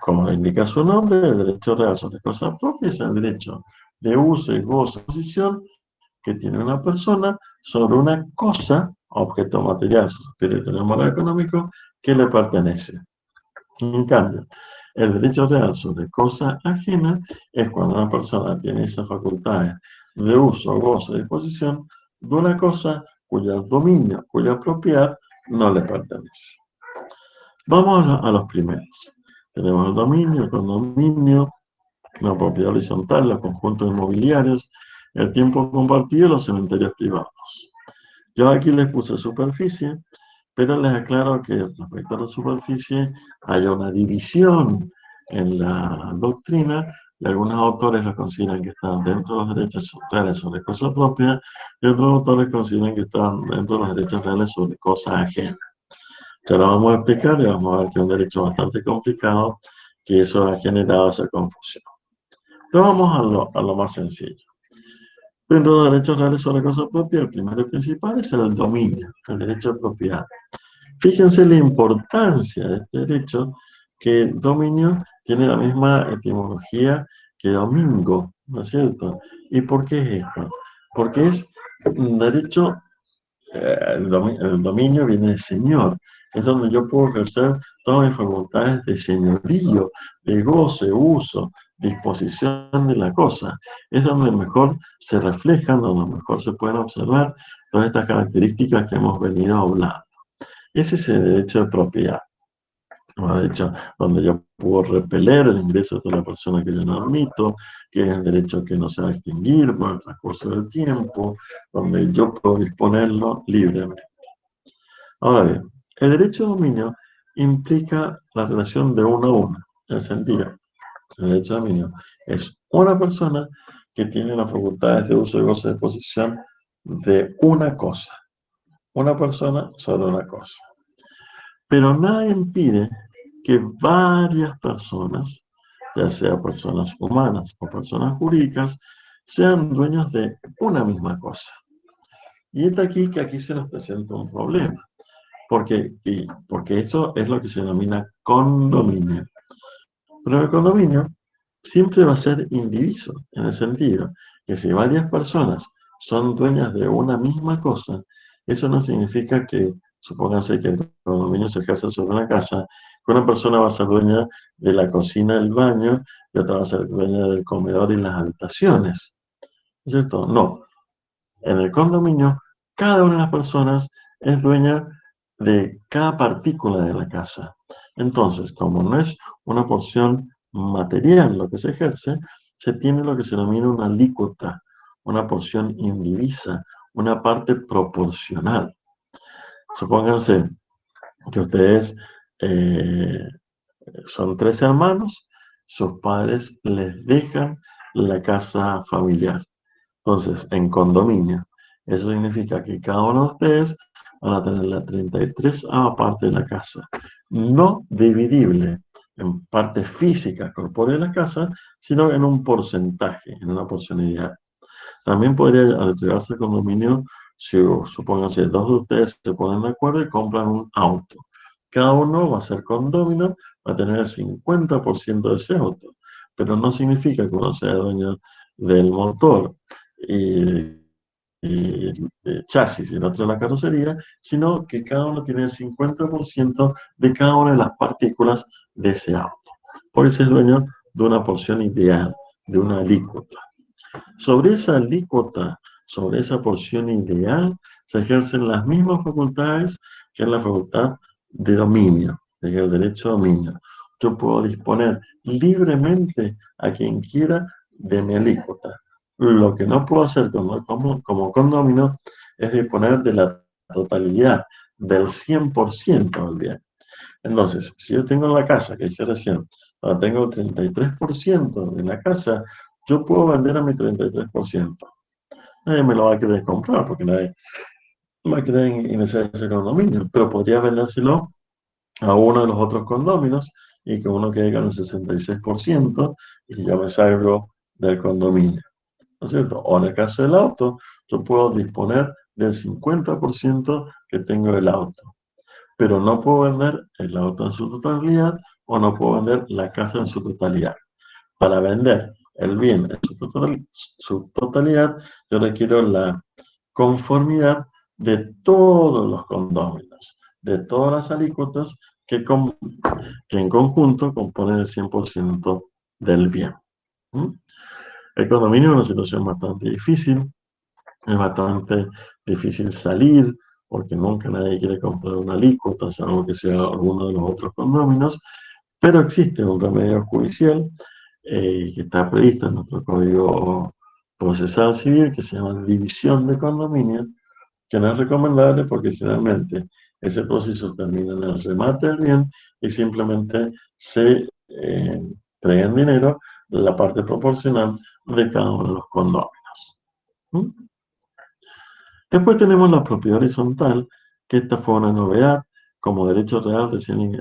Como le indica su nombre, el derecho real sobre cosa propia es el derecho de uso y goce de posición que tiene una persona sobre una cosa, objeto material, susceptible de tener valor económico, que le pertenece. En cambio, el derecho real sobre cosa ajena es cuando una persona tiene esas facultades de uso, gozo y disposición de una cosa cuyo dominio, cuya propiedad no le pertenece. Vamos a los primeros. Tenemos el dominio, el condominio, la propiedad horizontal, los conjuntos inmobiliarios, el tiempo compartido y los cementerios privados. Yo aquí les puse superficie, pero les aclaro que respecto a la superficie hay una división en la doctrina y algunos autores lo consideran que están dentro de los derechos reales sobre cosa propia y otros autores consideran que están dentro de los derechos reales sobre cosa ajena. Se lo vamos a explicar y vamos a ver que es un derecho bastante complicado que eso ha generado esa confusión. Pero vamos a lo más sencillo. Dentro de los derechos reales sobre cosa propia, el primero y principal es el dominio, el derecho de propiedad. Fíjense la importancia de este derecho, que dominio tiene la misma etimología que domingo, ¿no es cierto? ¿Y por qué es esto? Porque es un derecho, el dominio viene de señor, es donde yo puedo ejercer todas mis facultades de señorío, de goce, uso, disposición de la cosa. Es donde mejor se reflejan, donde mejor se pueden observar todas estas características que hemos venido hablando. Ese es el derecho de propiedad. De hecho, donde yo puedo repeler el ingreso de la persona que yo no admito, que es el derecho que no se va a extinguir por el transcurso del tiempo, donde yo puedo disponerlo libremente. Ahora bien, el derecho de dominio implica la relación de uno a uno, en el sentido, el derecho de dominio es una persona que tiene las facultades de uso y goce de posesión de una cosa. Una persona sobre una cosa. Pero nada impide que varias personas, ya sea personas humanas o personas jurídicas, sean dueños de una misma cosa. Y es aquí que aquí se nos presenta un problema, porque eso es lo que se denomina condominio. Pero el condominio siempre va a ser indiviso, en el sentido que si varias personas son dueñas de una misma cosa, eso no significa que, supónganse que el condominio se ejerce sobre una casa, que una persona va a ser dueña de la cocina, del baño, y otra va a ser dueña del comedor y las habitaciones. es cierto? No. En el condominio, cada una de las personas es dueña de cada partícula de la casa. Entonces, como no es una porción material lo que se ejerce, se tiene lo que se denomina una alícuota, una porción indivisa, una parte proporcional. Supónganse que ustedes son 3 hermanos, sus padres les dejan la casa familiar. Entonces, en condominio, eso significa que cada uno de ustedes van a tener la 33ª parte de la casa, no dividible en parte física corpórea de la casa, sino en un porcentaje, en una porción ideal. También podría entregarse el condominio si, supónganse, 2 de ustedes se ponen de acuerdo y compran un auto. Cada uno va a ser condómino, va a tener el 50% de ese auto, pero no significa que uno sea dueño del motor y chasis y el otro de la carrocería, sino que cada uno tiene el 50% de cada una de las partículas de ese auto. Por eso es dueño de una porción ideal, de una alícuota. Sobre esa alícuota, sobre esa porción ideal, se ejercen las mismas facultades que en la facultad de dominio, de el derecho a dominio. Yo puedo disponer libremente a quien quiera de mi alícuota. Lo que no puedo hacer como condominio es disponer de la totalidad, del 100% del bien. Entonces, si yo tengo la casa, que dije recién, tengo el 33% de la casa, yo puedo vender a mi 33%. Nadie me lo va a querer comprar porque nadie va a querer iniciar ese condominio, pero podría vendérselo a uno de los otros condóminos y que uno quede con el 66% y yo me salgo del condominio, ¿no es cierto? O en el caso del auto, yo puedo disponer del 50% que tengo del auto, pero no puedo vender el auto en su totalidad o no puedo vender la casa en su totalidad. Para vender el bien en su totalidad, yo requiero la conformidad de todos los condóminos, de todas las alícuotas que en conjunto componen el 100% del bien. ¿Mm? El condominio es una situación bastante difícil, es bastante difícil salir, porque nunca nadie quiere comprar una alícuota, salvo que sea alguno de los otros condóminos, pero existe un remedio judicial que está previsto en nuestro Código Procesal Civil, que se llama división de condominio, que no es recomendable porque generalmente ese proceso termina en el remate del bien y simplemente se entrega en dinero la parte proporcional de cada uno de los condóminos. ¿Mm? Después tenemos la propiedad horizontal, que esta fue una novedad. Como derecho real recién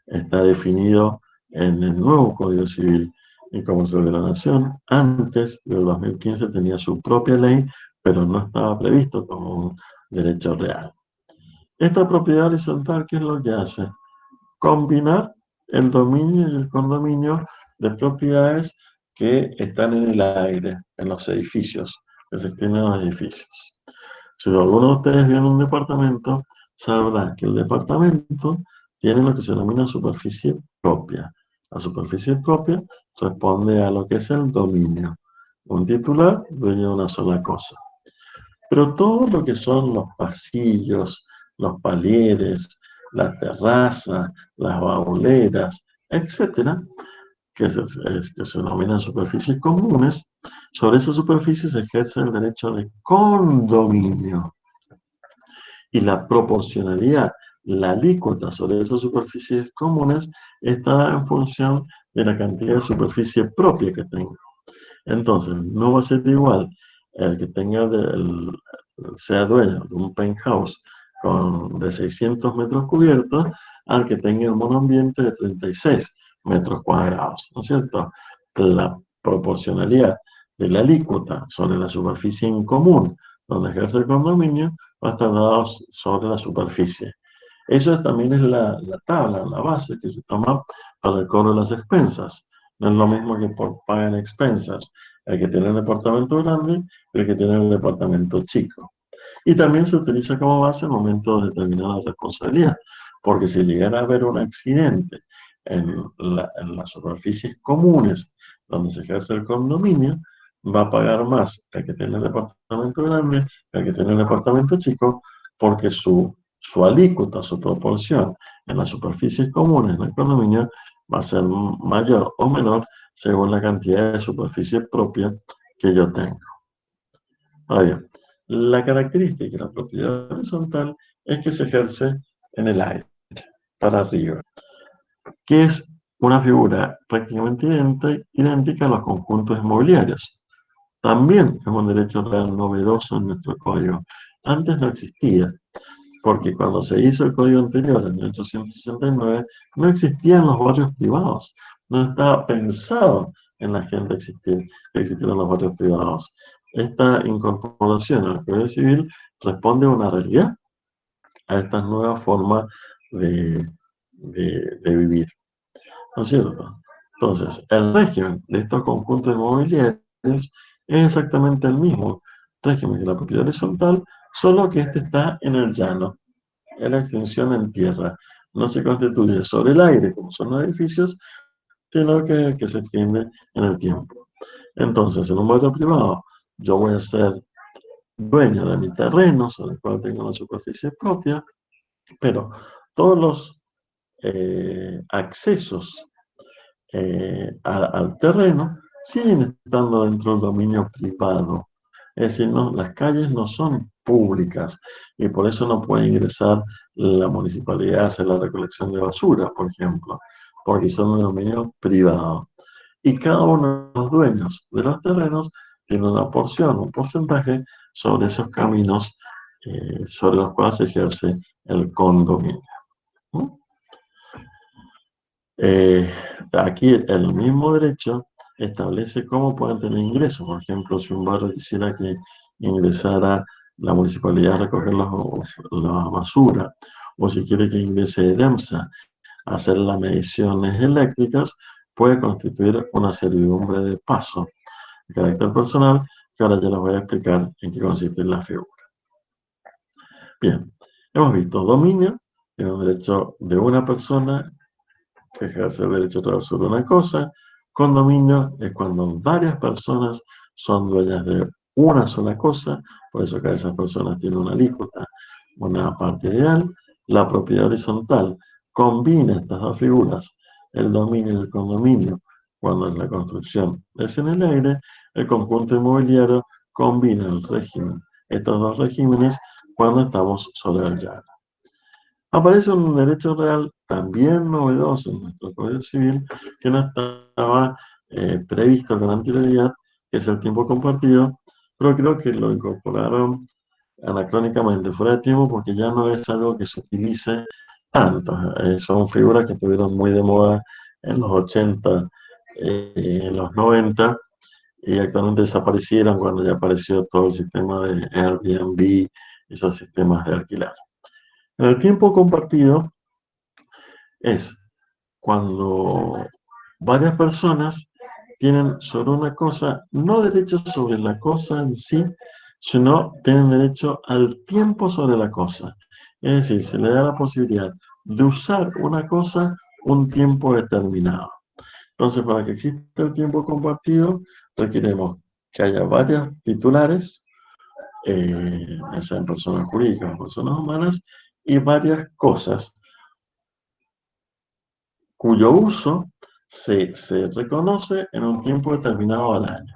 está definido en el nuevo Código Civil y Comercial de la Nación. Antes del 2015 tenía su propia ley, pero no estaba previsto como un derecho real. Esta propiedad horizontal, ¿qué es lo que hace? Combinar el dominio y el condominio de propiedades que están en el aire, en los edificios, que se extienden en los edificios. Si alguno de ustedes vive en un departamento, sabrá que el departamento tiene lo que se denomina superficie propia. La superficie propia responde a lo que es el dominio. Un titular dueño de una sola cosa. Pero todo lo que son los pasillos, los palieres, las terrazas, las bauleras, etcétera, que se denominan superficies comunes, sobre esas superficies se ejerce el derecho de condominio. Y la proporcionalidad, la alícuota sobre esas superficies comunes está en función de la cantidad de superficie propia que tengo. Entonces, no va a ser igual el que sea dueño de un penthouse de 600 metros cubiertos al que tenga el monoambiente de 36 metros cuadrados, ¿no es cierto? La proporcionalidad de la alícuota sobre la superficie en común donde ejerce el condominio va a estar dado sobre la superficie. Eso también es la tabla, la base que se toma para el cobro de las expensas. No es lo mismo que pagan expensas el que tiene el departamento grande y el que tiene el departamento chico. Y también se utiliza como base el momento de determinar la responsabilidad, porque si llegara a haber un accidente en las superficies comunes donde se ejerce el condominio, va a pagar más el que tiene el departamento grande que el que tiene el departamento chico, porque su alícuota, su proporción en las superficies comunes del condominio va a ser mayor o menor según la cantidad de superficie propia que yo tengo. Ahora bien, la característica de la propiedad horizontal es que se ejerce en el aire, para arriba, que es una figura prácticamente idéntica a los conjuntos inmobiliarios. También es un derecho real novedoso en nuestro código. Antes no existía, porque cuando se hizo el código anterior, en 1869, no existían los barrios privados. No estaba pensado en la gente que existieran los barrios privados. Esta incorporación al Código Civil responde a una realidad, a esta nueva forma de vivir. ¿No es cierto? Entonces, el régimen de estos conjuntos inmobiliarios es exactamente el mismo régimen que la propiedad horizontal, solo que este está en el llano, en la extensión en tierra. No se constituye sobre el aire, como son los edificios, sino que se extiende en el tiempo. Entonces, en un barrio privado, yo voy a ser dueño de mi terreno, sobre el cual tengo una superficie propia, pero todos los accesos al terreno siguen estando dentro del dominio privado. Es decir, no, las calles no son públicas y por eso no puede ingresar la municipalidad a hacer la recolección de basura, por ejemplo, porque son de dominio privado. Y cada uno de los dueños de los terrenos tiene una porción, un porcentaje sobre esos caminos sobre los cuales se ejerce el condominio. ¿No? Aquí el mismo derecho establece cómo pueden tener ingresos. Por ejemplo, si un barrio quisiera que ingresara la municipalidad a recoger la basura, o si quiere que ingrese EDEMSA a hacer las mediciones eléctricas, puede constituir una servidumbre de paso de carácter personal, que ahora ya les voy a explicar en qué consiste la figura. Bien, hemos visto dominio, que es un derecho de una persona que ejerce el derecho real sobre una cosa. Condominio es cuando varias personas son dueñas de una sola cosa, por eso cada esas personas tienen una alícuota, una parte ideal. La propiedad horizontal combina estas dos figuras, el dominio y el condominio, cuando es la construcción es en el aire. El conjunto inmobiliario combina el régimen, estos dos regímenes, cuando estamos sobre el llano. Aparece un derecho real también novedoso en nuestro Código Civil, que no estaba previsto con anterioridad, que es el tiempo compartido, pero creo que lo incorporaron anacrónicamente fuera de tiempo porque ya no es algo que se utilice tanto. Son figuras que estuvieron muy de moda en los 80, en los 90, y actualmente desaparecieron cuando ya apareció todo el sistema de Airbnb, esos sistemas de alquiler. El tiempo compartido es cuando varias personas tienen sobre una cosa, no derechos sobre la cosa en sí, sino tienen derecho al tiempo sobre la cosa. Es decir, se le da la posibilidad de usar una cosa un tiempo determinado. Entonces, para que exista el tiempo compartido, requeremos que haya varios titulares, ya sean personas jurídicas o personas humanas, y varias cosas cuyo uso se reconoce en un tiempo determinado al año.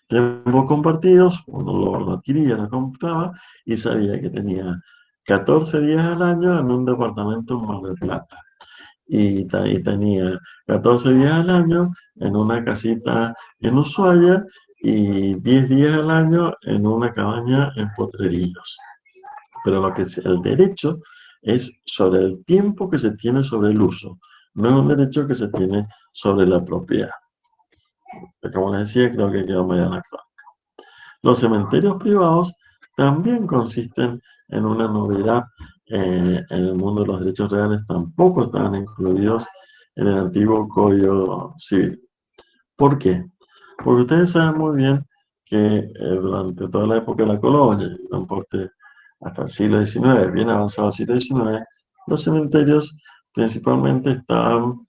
Tiempos compartidos, uno lo adquiría, lo compraba y sabía que tenía 14 días al año en un departamento en Mar del Plata. Y tenía 14 días al año en una casita en Ushuaia y 10 días al año en una cabaña en Potrerillos. Pero lo que es el derecho es sobre el tiempo que se tiene sobre el uso, no es un derecho que se tiene sobre la propiedad. Como les decía, creo que quedó medio anacrónico. Los cementerios privados también consisten en una novedad en el mundo de los derechos reales, tampoco estaban incluidos en el antiguo Código Civil. ¿Por qué? Porque ustedes saben muy bien que durante toda la época de la colonia, hasta el siglo XIX, bien avanzado el siglo XIX, los cementerios principalmente estaban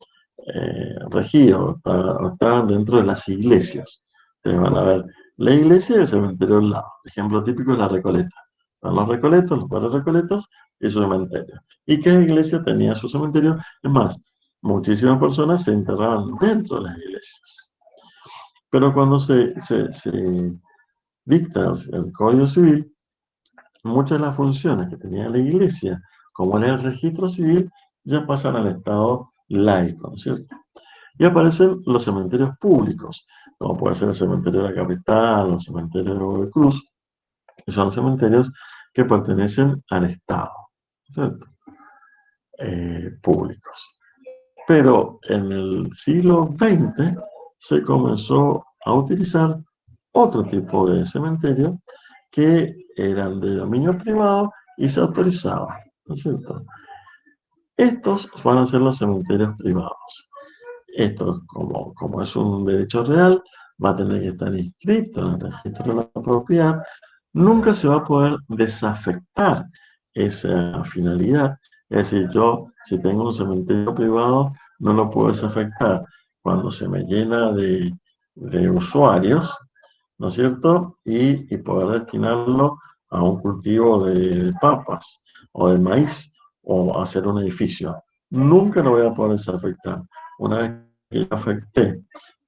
regidos, estaban dentro de las iglesias. Ustedes van a ver La iglesia y el cementerio al lado. Ejemplo típico es la Recoleta. Están los Recoletos, los padres Recoletos y su cementerio. ¿Y qué iglesia tenía su cementerio? Es más, muchísimas personas se enterraban dentro de las iglesias. Pero cuando se dicta el Código Civil, muchas de las funciones que tenía la iglesia, como en el registro civil, ya pasan al estado laico, ¿no es cierto? Y aparecen los cementerios públicos, como puede ser el cementerio de la capital, o el cementerio de Cruz, que son cementerios que pertenecen al Estado, ¿cierto? Públicos. Pero en el siglo XX se comenzó a utilizar otro tipo de cementerio que eran de dominio privado y se autorizaban, ¿no es cierto? Estos van a ser los cementerios privados. Esto, como es un derecho real, va a tener que estar inscrito en el registro de la propiedad. Nunca se va a poder desafectar esa finalidad. Es decir, yo, si tengo un cementerio privado, no lo puedo desafectar. Cuando se me llena de usuarios, ¿no es cierto? Y poder destinarlo a un cultivo de papas o de maíz o hacer un edificio. Nunca lo voy a poder desafectar. Una vez que yo afecté,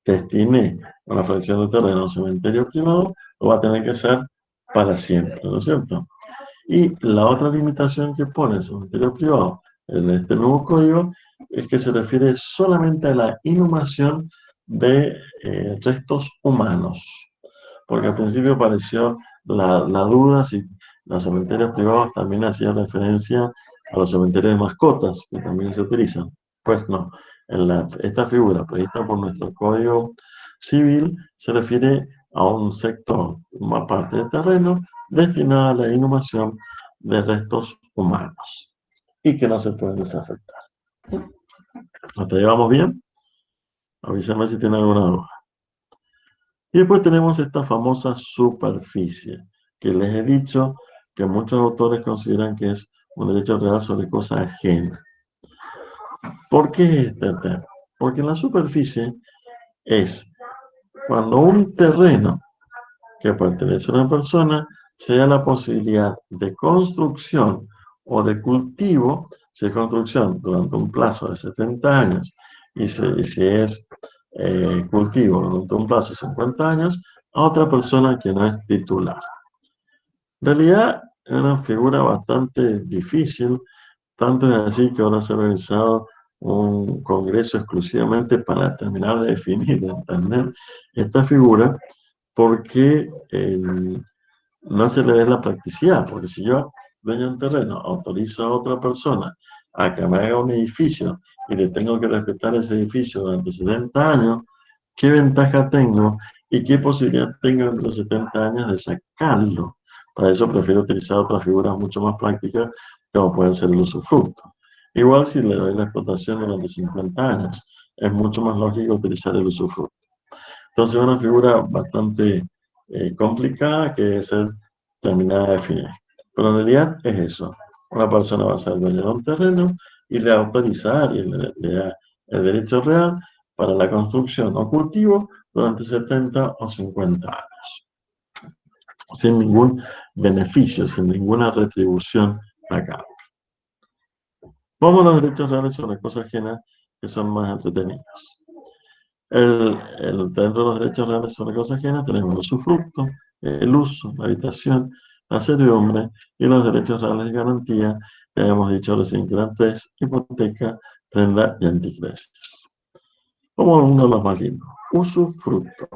destiné una fracción de terreno a un cementerio privado, lo va a tener que hacer para siempre, ¿no es cierto? Y la otra limitación que pone el cementerio privado en este nuevo código es que se refiere solamente a la inhumación de restos humanos, porque al principio apareció la duda si los cementerios privados también hacían referencia a los cementerios de mascotas, que también se utilizan. Pues no, esta figura prevista por nuestro Código Civil se refiere a un sector, una parte de terreno, destinada a la inhumación de restos humanos y que no se pueden desafectar. ¿Hasta llevamos bien? Avísame si tienen alguna duda. Y después tenemos esta famosa superficie, que les he dicho que muchos autores consideran que es un derecho real sobre cosa ajena. ¿Por qué este tema? Porque la superficie es cuando un terreno que pertenece a una persona se da la posibilidad de construcción o de cultivo, si es construcción durante un plazo de 70 años y si es cultivo durante un plazo de 50 años, a otra persona que no es titular. En realidad es una figura bastante difícil, tanto es así que ahora se ha realizado un congreso exclusivamente para terminar de definir, de entender esta figura, porque no se le ve la practicidad, porque si yo, dueño de un terreno, autorizo a otra persona a que me haga un edificio y le tengo que respetar ese edificio durante 70 años, ¿qué ventaja tengo y qué posibilidad tengo en los 70 años de sacarlo? Para eso prefiero utilizar otras figuras mucho más prácticas, como pueden ser el usufructo. Igual si le doy la explotación durante 50 años, es mucho más lógico utilizar el usufructo. Entonces es una figura bastante complicada que debe ser terminada de definir. Pero en realidad es eso. Una persona va a ser dueña de un terreno y le autoriza y le da el derecho real para la construcción o cultivo durante 70 o 50 años. Sin ningún beneficio, sin ninguna retribución a cambio. Vamos a los derechos reales sobre cosas ajenas que son más entretenidos. Dentro de los derechos reales sobre cosas ajenas tenemos el usufructo, el uso, la habitación, la servidumbre y los derechos reales de garantía, que habíamos dicho recién que eran 3: hipoteca, prenda y anticresis. Como uno de los más lindos, usufructo.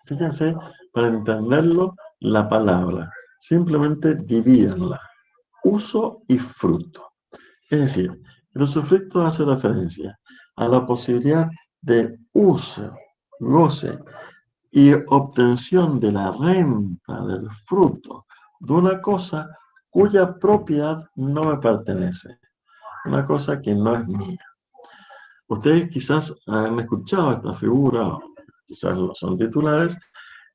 Fíjense, para entenderlo, la palabra, simplemente divídanla, uso y fruto. Es decir, el usufructo hace referencia a la posibilidad de uso, goce y obtención de la renta, del fruto, de una cosa cuya propiedad no me pertenece, una cosa que no es mía. Ustedes quizás han escuchado esta figura, quizás lo son titulares,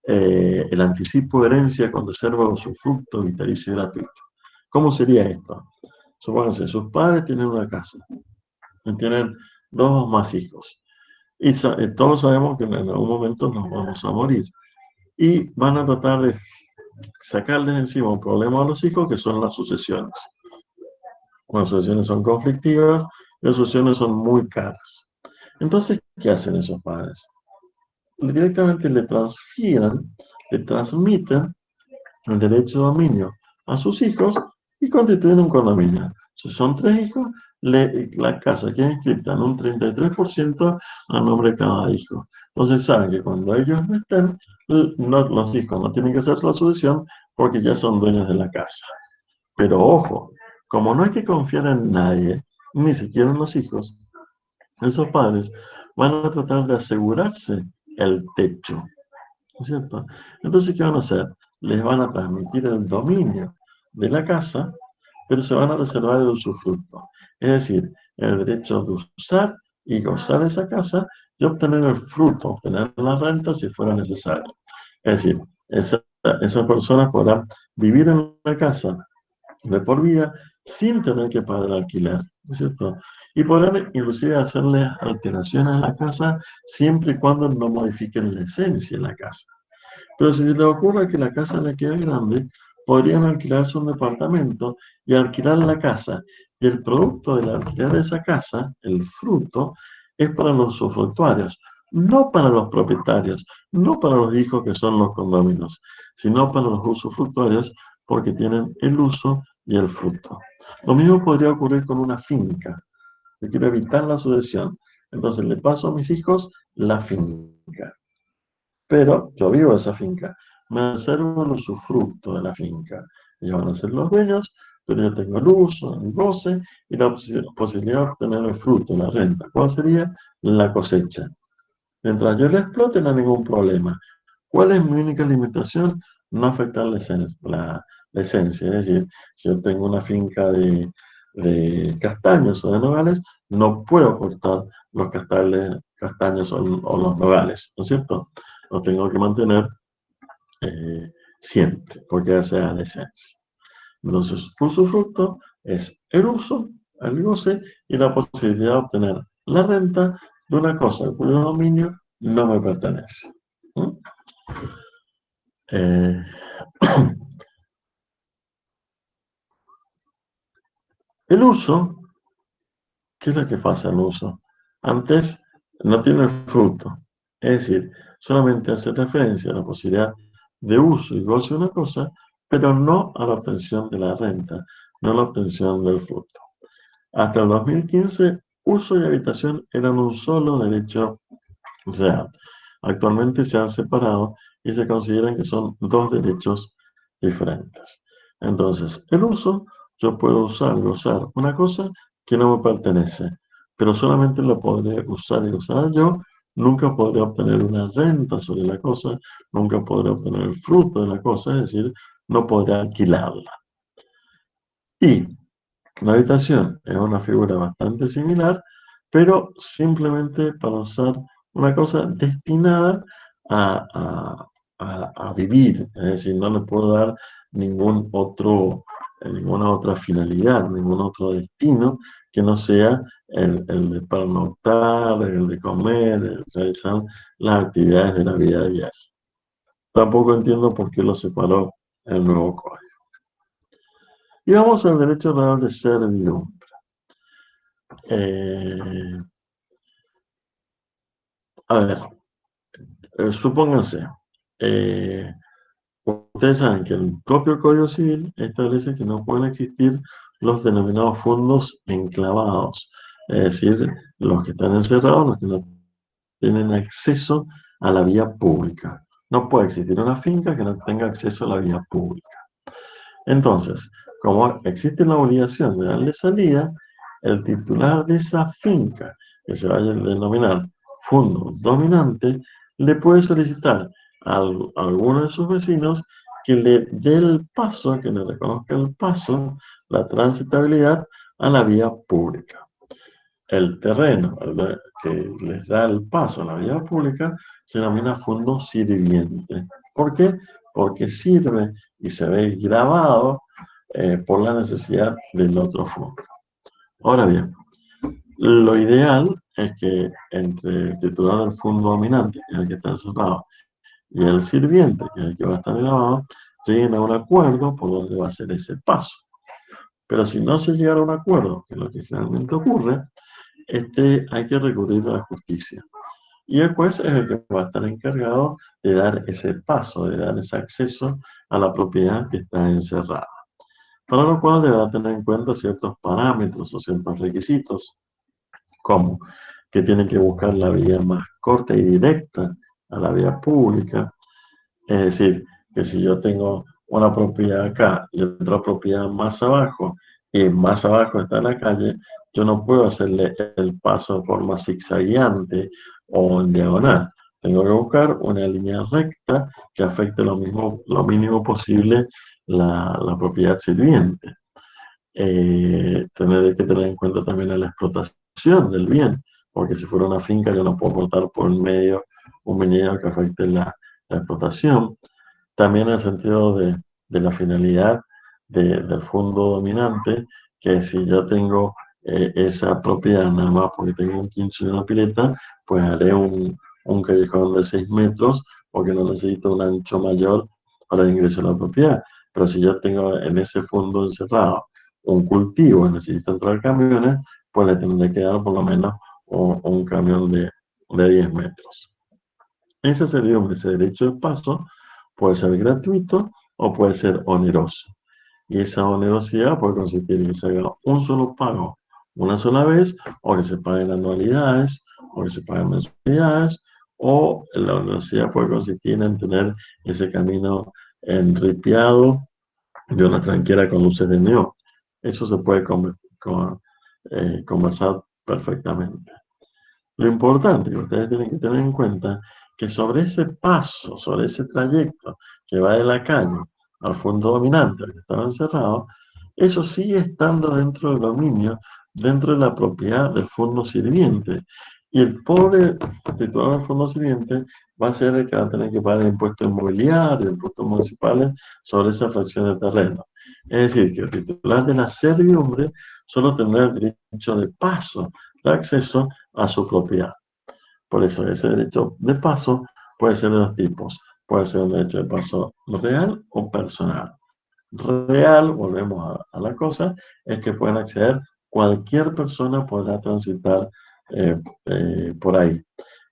el anticipo de herencia con reserva de usufructo vitalicio y gratuito. ¿Cómo sería esto? Supónganse, sus padres tienen una casa, tienen 2 o más hijos, y todos sabemos que en algún momento nos vamos a morir. y van a tratar de sacarles encima un problema a los hijos que son las sucesiones. Las sucesiones son conflictivas, las sucesiones son muy caras. Entonces, ¿qué hacen esos padres? Directamente le transmiten el derecho de dominio a sus hijos y constituyen un condominio. Si son 3 hijos, la casa queda inscrita en un 33% a nombre de cada hijo. Entonces saben que cuando ellos no estén, los hijos no tienen que hacer la sucesión porque ya son dueños de la casa. Pero ojo, como no hay que confiar en nadie, ni siquiera en los hijos, esos padres van a tratar de asegurarse el techo, ¿no es cierto? Entonces, ¿qué van a hacer? Les van a transmitir el dominio de la casa, pero se van a reservar el usufructo. Es decir, el derecho de usar y gozar de esa casa y obtener el fruto, obtener la renta si fuera necesario. Es decir, esas personas podrán vivir en la casa de por vida sin tener que pagar alquiler, ¿no es cierto? Y podrán inclusive hacerle alteraciones a la casa siempre y cuando no modifiquen la esencia de la casa. Pero si les ocurre que la casa le queda grande, podrían alquilarse un departamento y alquilar la casa. Y el producto del alquiler de esa casa, el fruto, es para los usufructuarios, no para los propietarios, no para los hijos que son los condóminos, sino para los usufructuarios porque tienen el uso y el fruto. Lo mismo podría ocurrir con una finca. Yo quiero evitar la sucesión, entonces le paso a mis hijos la finca. Pero yo vivo esa finca, me reservo el usufructo de la finca. Ellos van a ser los dueños, pero yo tengo el uso, el goce y la posibilidad de obtener el fruto, la renta. ¿Cuál sería? La cosecha. Mientras yo la explote, no hay ningún problema. ¿Cuál es mi única limitación? No afectar la esencia. Es decir, si yo tengo una finca de castaños o de nogales, no puedo cortar los castaños o los nogales, ¿no es cierto? Los tengo que mantener siempre, porque esa es la esencia. Entonces, usufructo es el uso, el goce y la posibilidad de obtener la renta de una cosa cuyo dominio no me pertenece. ¿Mm? El uso, ¿qué es lo que pasa el uso? Antes no tiene el fruto, es decir, solamente hace referencia a la posibilidad de uso y goce de una cosa, pero no a la obtención de la renta, no a la obtención del fruto. Hasta el 2015, uso y habitación eran un solo derecho real. Actualmente se han separado y se consideran que son 2 derechos diferentes. Entonces, el uso, yo puedo gozar una cosa que no me pertenece, pero solamente lo podré usar y gozar yo, nunca podré obtener una renta sobre la cosa, nunca podré obtener el fruto de la cosa, es decir, no podré alquilarla. Y la habitación es una figura bastante similar, pero simplemente para usar una cosa destinada a vivir, es decir, no le puedo dar ninguna otra finalidad, ningún otro destino que no sea el de pernoctar, el de comer, el de realizar las actividades de la vida diaria. Tampoco entiendo por qué lo separó el nuevo código. Y vamos al derecho real de servidumbre. A ver, supónganse, ustedes saben que el propio Código Civil establece que no pueden existir los denominados fondos enclavados, es decir, los que están encerrados, los que no tienen acceso a la vía pública. No puede existir una finca que no tenga acceso a la vía pública. Entonces, como existe la obligación de darle salida, el titular de esa finca, que se vaya a denominar fondo dominante, le puede solicitar a alguno de sus vecinos que le dé el paso, que le reconozca el paso, la transitabilidad a la vía pública. El terreno que les da el paso a la vía pública se denomina fondo sirviente. ¿Por qué? Porque sirve y se ve grabado por la necesidad del otro fondo. Ahora bien, lo ideal es que entre el titular del fondo dominante, que es el que está encerrado, y el sirviente, que es el que va a estar grabado, lleguen a un acuerdo por donde va a ser ese paso. Pero si no se llega a un acuerdo, que es lo que generalmente ocurre, hay que recurrir a la justicia. Y el juez es el que va a estar encargado de dar ese paso, de dar ese acceso a la propiedad que está encerrada. Para lo cual deberá tener en cuenta ciertos parámetros o ciertos requisitos, como que tiene que buscar la vía más corta y directa a la vía pública. Es decir, que si yo tengo una propiedad acá y otra propiedad más abajo, y más abajo está la calle, yo no puedo hacerle el paso de forma zigzagueante o en diagonal. Tengo que buscar una línea recta que afecte lo mínimo posible la propiedad sirviente. Tener que tener en cuenta también la explotación del bien, porque si fuera una finca yo no puedo cortar por el medio un viñedo que afecte la explotación. También en el sentido de la finalidad del fondo dominante, que si yo tengo esa propiedad nada más porque tengo un quincho y una pileta, pues haré un callejón de 6 metros porque no necesito un ancho mayor para el ingreso a la propiedad. Pero si yo tengo en ese fondo encerrado un cultivo y necesito entrar camiones, pues le tendré que dar por lo menos un camión de 10 metros. Ese servidumbre, ese derecho de paso, puede ser gratuito o puede ser oneroso. Y esa onerosidad puede consistir en que se haga un solo pago una sola vez, o que se paguen anualidades, o que se paguen mensualidades, o la onerosidad puede consistir en tener ese camino enripiado de una tranquera con luces de neón. Eso se puede conversar perfectamente. Lo importante que ustedes tienen que tener en cuenta que sobre ese paso, sobre ese trayecto que va de la calle al fondo dominante, al que estaba encerrado, eso sigue estando dentro del dominio, dentro de la propiedad del fondo sirviente. Y el pobre titular del fondo sirviente va a ser el que va a tener que pagar el impuesto inmobiliario, impuestos municipales sobre esa fracción de terreno. Es decir, que el titular de la servidumbre solo tendrá el derecho de paso, de acceso a su propiedad. Por eso ese derecho de paso puede ser de dos tipos. Puede ser un derecho de paso real o personal. Real, volvemos a la cosa, es que pueden acceder, cualquier persona podrá transitar por ahí.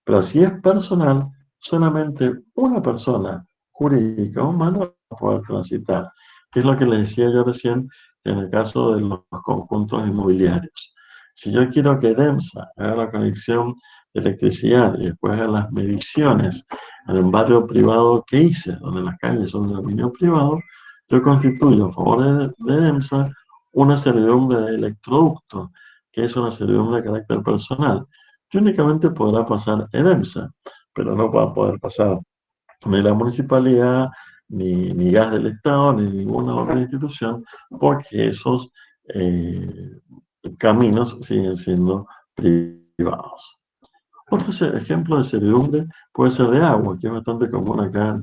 Pero si es personal, solamente una persona jurídica o humana va a poder transitar, que es lo que les decía yo recién en el caso de los conjuntos inmobiliarios. Si yo quiero que DEMSA haga la conexión de electricidad y después haga las mediciones en el barrio privado que hice, donde las calles son de dominio privado, yo constituyo a favor de DEMSA una servidumbre de electroducto, que es una servidumbre de carácter personal, que únicamente podrá pasar EDEMSA, pero no va a poder pasar ni la municipalidad, ni gas del Estado, ni ninguna otra institución, porque esos caminos siguen siendo privados. Otro ejemplo de servidumbre puede ser de agua, que es bastante común acá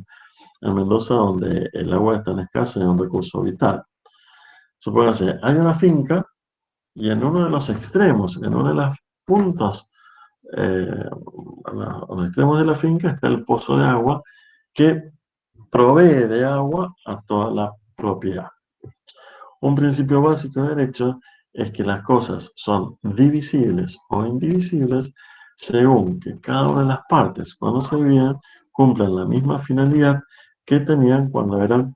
en Mendoza, donde el agua es tan escasa y es un recurso vital. Supóngase, hay una finca y en uno de los extremos, en una de las puntas, a los extremos de la finca está el pozo de agua que provee de agua a toda la propiedad. Un principio básico de derecho es que las cosas son divisibles o indivisibles según que cada una de las partes, cuando se dividan, cumplan la misma finalidad que tenían cuando eran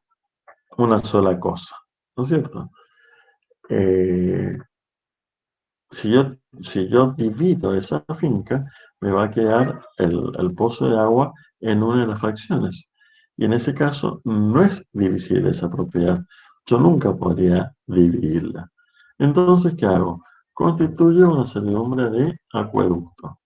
una sola cosa. ¿No es cierto? Si yo divido esa finca, me va a quedar el pozo de agua en una de las fracciones. Y en ese caso no es divisible esa propiedad. Yo nunca podría dividirla. Entonces, ¿qué hago? Constituyo una servidumbre de acueducto.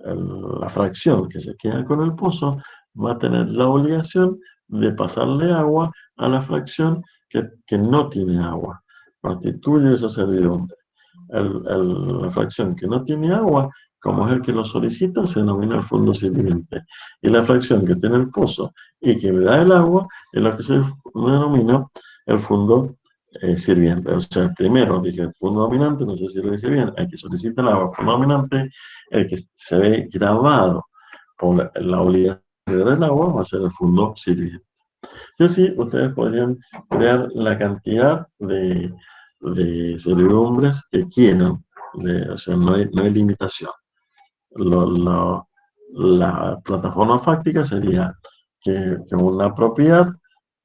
La fracción que se queda con el pozo va a tener la obligación de pasarle agua a la fracción que no tiene agua. Constituye esa servidumbre. La fracción que no tiene agua, como es el que lo solicita, se denomina el fondo sirviente. Y la fracción que tiene el pozo y que me da el agua es lo que se denomina el fondo sirviente. O sea, primero dije el fondo dominante, no sé si lo dije bien, el que solicita el agua, el fondo dominante, el que se ve grabado por la obligación del agua va a ser el fondo sirviente. Y así ustedes podrían crear la cantidad de servidumbres que quieran. O sea, no hay limitación. La plataforma fáctica sería que una propiedad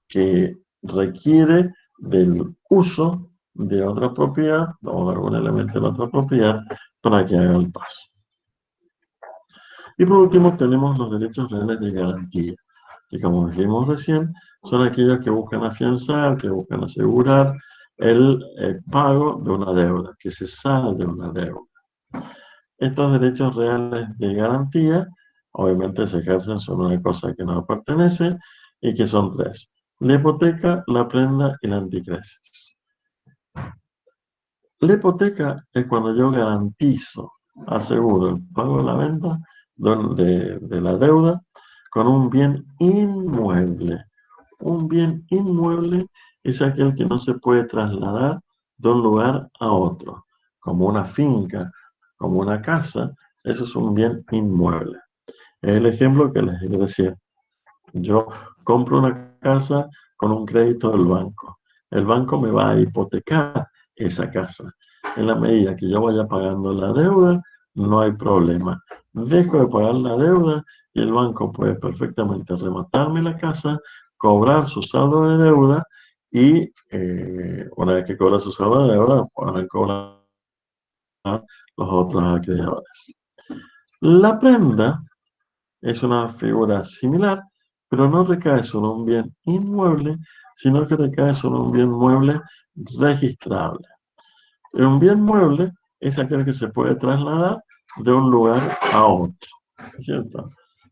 que requiere del uso de otra propiedad o de algún elemento de otra propiedad para que haga el paso. Y por último tenemos los derechos reales de garantía, que como dijimos recién, son aquellos que buscan afianzar, que buscan asegurar el pago de una deuda, que se salde una deuda. Estos derechos reales de garantía, obviamente se ejercen sobre una cosa que no pertenece y que son tres: la hipoteca, la prenda y la anticresis. La hipoteca es cuando yo garantizo, aseguro el pago de la venta de la deuda con un bien inmueble. Un bien inmueble es aquel que no se puede trasladar de un lugar a otro, como una finca, como una casa. Eso es un bien inmueble. Es el ejemplo que les decía. Yo compro una casa con un crédito del banco. El banco me va a hipotecar esa casa. En la medida que yo vaya pagando la deuda, no hay problema. Dejo de pagar la deuda y el banco puede perfectamente rematarme la casa, cobrar su saldo de deuda y una vez que cobra su saldo de deuda, pueden cobrar los otros acreedores. La prenda es una figura similar, pero no recae sobre un bien inmueble, sino que recae sobre un bien mueble registrable. Un bien mueble es aquel que se puede trasladar de un lugar a otro, ¿cierto?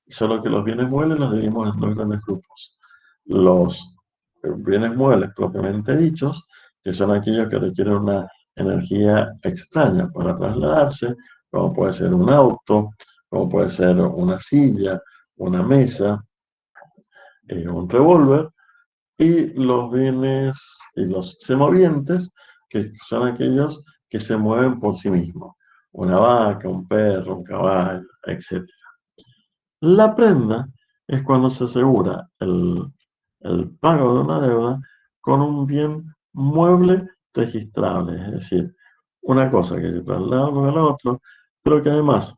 Solo que los bienes muebles los dividimos en dos grandes grupos. Los bienes muebles propiamente dichos, que son aquellos que requieren una energía extraña para trasladarse, como puede ser un auto, como puede ser una silla, una mesa, un revólver, y los bienes y los semovientes, que son aquellos que se mueven por sí mismos, una vaca, un perro, un caballo, etc. La prenda es cuando se asegura el pago de una deuda con un bien mueble registrable, es decir, una cosa que se traslada de uno al otro, pero que además,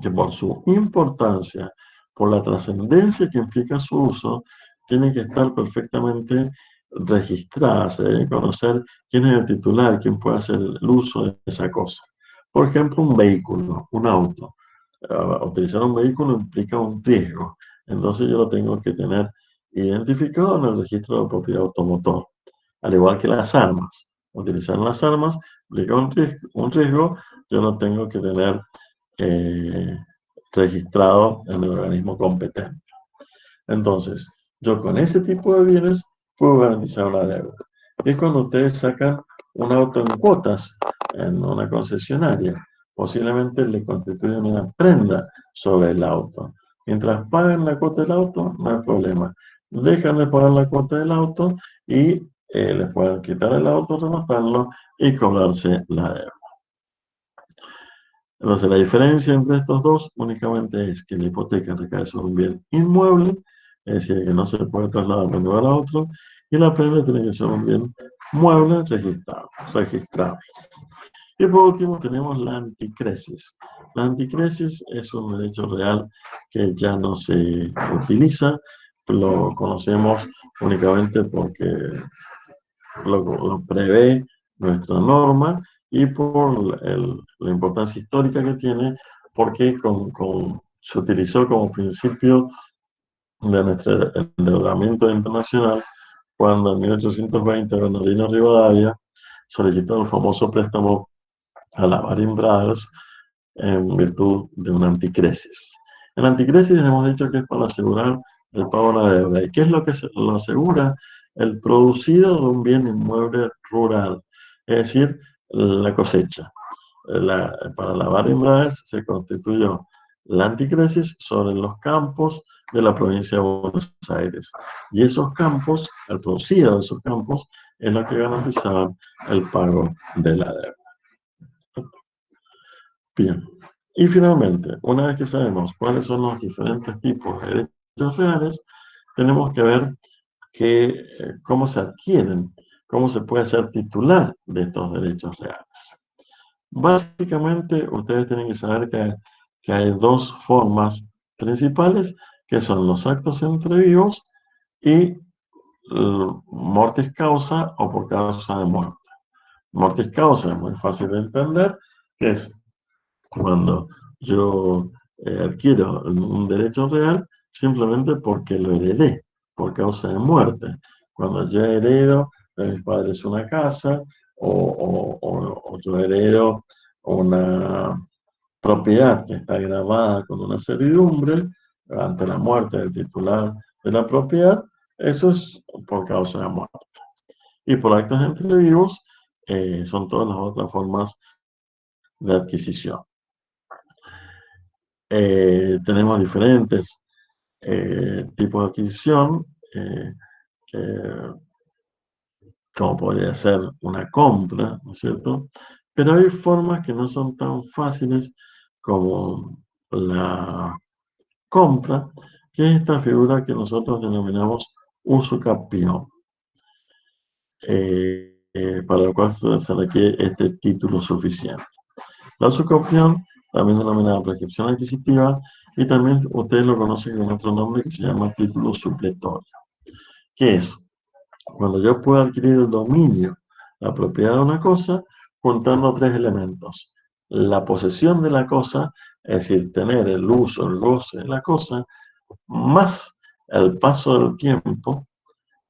que por su importancia, por la trascendencia que implica su uso, tiene que estar perfectamente registrada, se debe conocer quién es el titular, quién puede hacer el uso de esa cosa. Por ejemplo, un vehículo, un auto. Utilizar un vehículo implica un riesgo, entonces yo lo tengo que tener identificado en el registro de propiedad automotor. Al igual que las armas. Utilizar las armas implica un riesgo, yo lo tengo que tener registrado en el organismo competente. Entonces, yo con ese tipo de bienes puedo garantizar una deuda. Es cuando ustedes sacan un auto en cuotas en una concesionaria, posiblemente le constituyen una prenda sobre el auto. Mientras pagan la cuota del auto, no hay problema. Dejan de pagar la cuota del auto y les pueden quitar el auto, rematarlo y cobrarse la deuda. Entonces, la diferencia entre estos dos únicamente es que la hipoteca recae sobre un bien inmueble, es decir, que no se puede trasladar de un lugar a otro, y la prenda tiene que ser un bien mueble registrable. Y por último tenemos la anticresis. La anticresis es un derecho real que ya no se utiliza, lo conocemos únicamente porque lo prevé nuestra norma y por la importancia histórica que tiene, porque se utilizó como principio de nuestro endeudamiento internacional cuando en 1820 Bernardino Rivadavia solicitó el famoso préstamo a la Baring Brothers en virtud de una anticresis. En la anticresis hemos dicho que es para asegurar el pago de la deuda. ¿Y qué es lo que lo asegura? El producido de un bien inmueble rural, es decir, la cosecha. Para la Baring Brothers se constituyó la anticresis sobre los campos de la provincia de Buenos Aires. Y esos campos, el producido de esos campos, es lo que garantizaban el pago de la deuda. Bien. Y finalmente, una vez que sabemos cuáles son los diferentes tipos de derechos reales, tenemos que ver cómo se adquieren, cómo se puede ser titular de estos derechos reales. Básicamente, ustedes tienen que saber que hay dos formas principales, que son los actos entre vivos y mortis causa o por causa de muerte. Mortis causa es muy fácil de entender, que es cuando yo adquiero un derecho real simplemente porque lo heredé, por causa de muerte. Cuando yo heredo de mis padres una casa o yo heredo una propiedad que está grabada con una servidumbre ante la muerte del titular de la propiedad, eso es por causa de muerte. Y por actos entre vivos son todas las otras formas de adquisición. Tenemos diferentes tipos de adquisición, como podría ser una compra, ¿no es cierto? Pero hay formas que no son tan fáciles como la compra, que es esta figura que nosotros denominamos usucapión, para lo cual se requiere este título suficiente. La usucapión, también denominada prescripción adquisitiva, y también ustedes lo conocen con otro nombre que se llama título supletorio, que es cuando yo puedo adquirir el dominio, la propiedad de una cosa, juntando tres elementos: la posesión de la cosa, es decir, tener el uso, el goce de la cosa, más el paso del tiempo,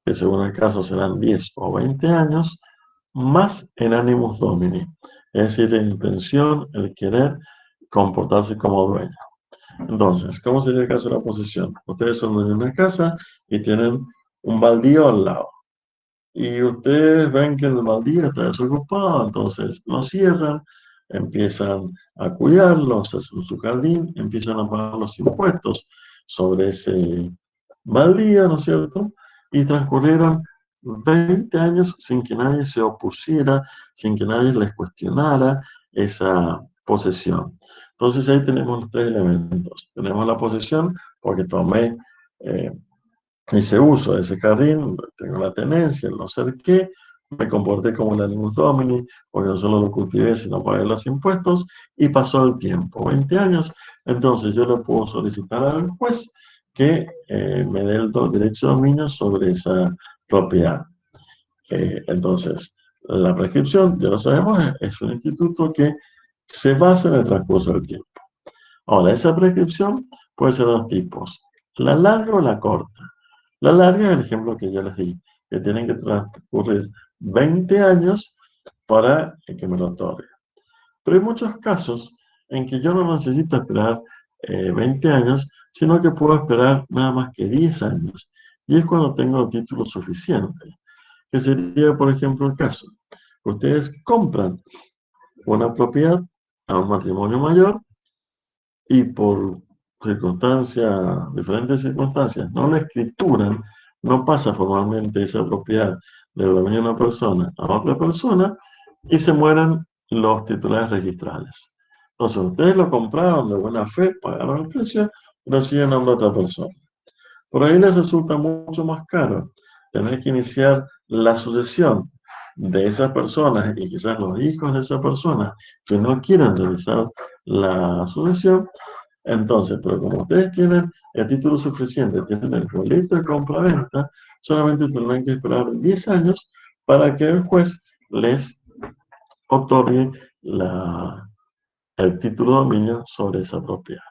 que según el caso serán 10 o 20 años, más el animus domini, es decir, la intención, el querer comportarse como dueño. Entonces, ¿cómo sería el caso de la posesión? Ustedes son dueños de una casa y tienen un baldío al lado. Y ustedes ven que el baldío está desocupado, entonces lo cierran, empiezan a cuidarlo, hacen su jardín, empiezan a pagar los impuestos sobre ese baldío, ¿no es cierto? Y transcurrieron 20 años sin que nadie se opusiera, sin que nadie les cuestionara esa posesión. Entonces ahí tenemos los tres elementos. Tenemos la posesión porque tomé hice uso de ese jardín, tengo la tenencia, el no sé qué, me comporté como el animus domini, porque no solo lo cultivé, sino pagué los impuestos, y pasó el tiempo, 20 años, entonces yo le puedo solicitar al juez que me dé el derecho de dominio sobre esa propiedad. Entonces, la prescripción, ya lo sabemos, es un instituto que se basa en el transcurso del tiempo. Ahora, esa prescripción puede ser de dos tipos, la larga o la corta. La larga es el ejemplo que yo les di, que tienen que transcurrir 20 años para que me lo otorgue. Pero hay muchos casos en que yo no necesito esperar 20 años, sino que puedo esperar nada más que 10 años. Y es cuando tengo el título suficiente, que sería, por ejemplo, el caso. Ustedes compran una propiedad a un matrimonio mayor y por diferentes circunstancias, no la escrituran, no pasa formalmente esa propiedad del dominio de una persona a otra persona y se mueren los titulares registrales. Entonces, ustedes lo compraron de buena fe, pagaron el precio, pero siguen a otra persona. Por ahí les resulta mucho más caro tener que iniciar la sucesión de esas personas y quizás los hijos de esa persona que no quieren realizar la sucesión. Entonces, pero como ustedes tienen el título suficiente, tienen el boleto de compra-venta, solamente tendrán que esperar 10 años para que el juez les otorgue el título de dominio sobre esa propiedad.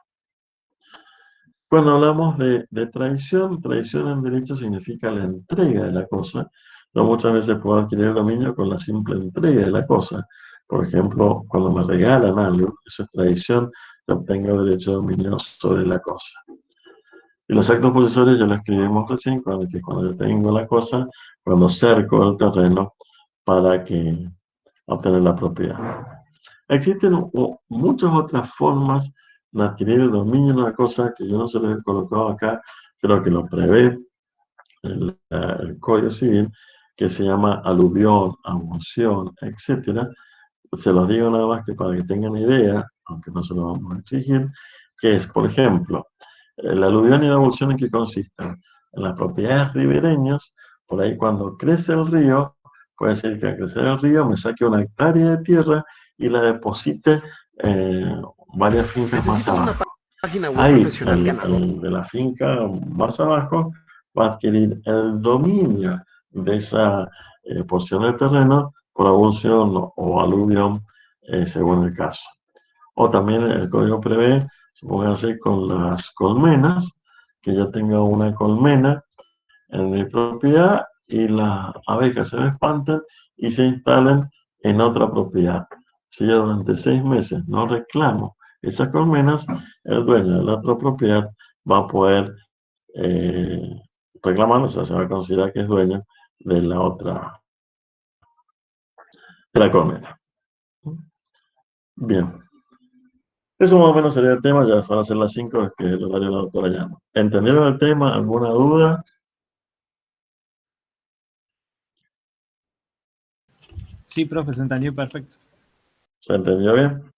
Cuando hablamos de traición en derecho significa la entrega de la cosa. No muchas veces puedo adquirir el dominio con la simple entrega de la cosa. Por ejemplo, cuando me regalan algo, eso es traición, yo obtengo derecho de dominio sobre la cosa. Y los actos posesorios ya lo escribimos recién, cuando yo tengo la cosa, cuando cerco el terreno para obtener la propiedad. Existen muchas otras formas de adquirir el dominio de una cosa que yo no se los he colocado acá, pero que lo prevé el Código Civil, que se llama aluvión, amoción, etc. Se los digo nada más que para que tengan idea aunque no se lo vamos a exigir, que es, por ejemplo, la aluvión y la abulsión, ¿en qué consisten? En las propiedades ribereñas. Por ahí cuando crece el río, puede ser que al crecer el río me saque una hectárea de tierra y la deposite varias fincas más ¿Necesitas una abajo. página web Ahí, profesional ganadora? el de la finca más abajo va a adquirir el dominio de esa porción de terreno por abulsión o aluvión, según el caso. O también el código prevé, supóngase con las colmenas, que yo tenga una colmena en mi propiedad y las abejas se me espantan y se instalen en otra propiedad. Si yo durante 6 meses no reclamo esas colmenas, el dueño de la otra propiedad va a poder reclamarlo, o sea, se va a considerar que es dueño de la otra, de la colmena. Bien. Eso más o menos sería el tema, ya van a ser las 5, que es el horario de la doctora llama. ¿Entendieron el tema? ¿Alguna duda? Sí, profe, se entendió perfecto. ¿Se entendió bien?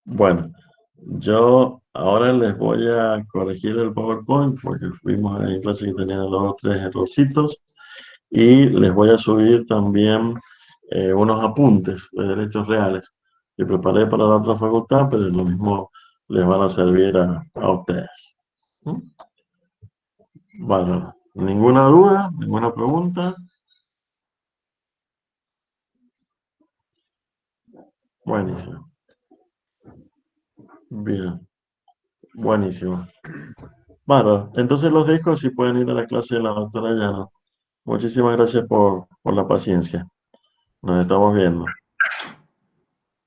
Bueno, yo ahora les voy a corregir el PowerPoint porque fuimos en clase que tenía 2 o 3 errorcitos y les voy a subir también unos apuntes de derechos reales que preparé para la otra facultad, pero lo mismo les van a servir a ustedes. ¿Mm? Bueno, ¿ninguna duda? ¿Ninguna pregunta? Buenísimo. Bien. Buenísimo. Bueno, entonces los dejo si pueden ir a la clase de la doctora Llano. Muchísimas gracias por la paciencia. Nos estamos viendo.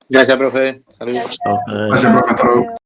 Gracias, profe. Saludos. A ustedes. Gracias, profe. Hasta luego.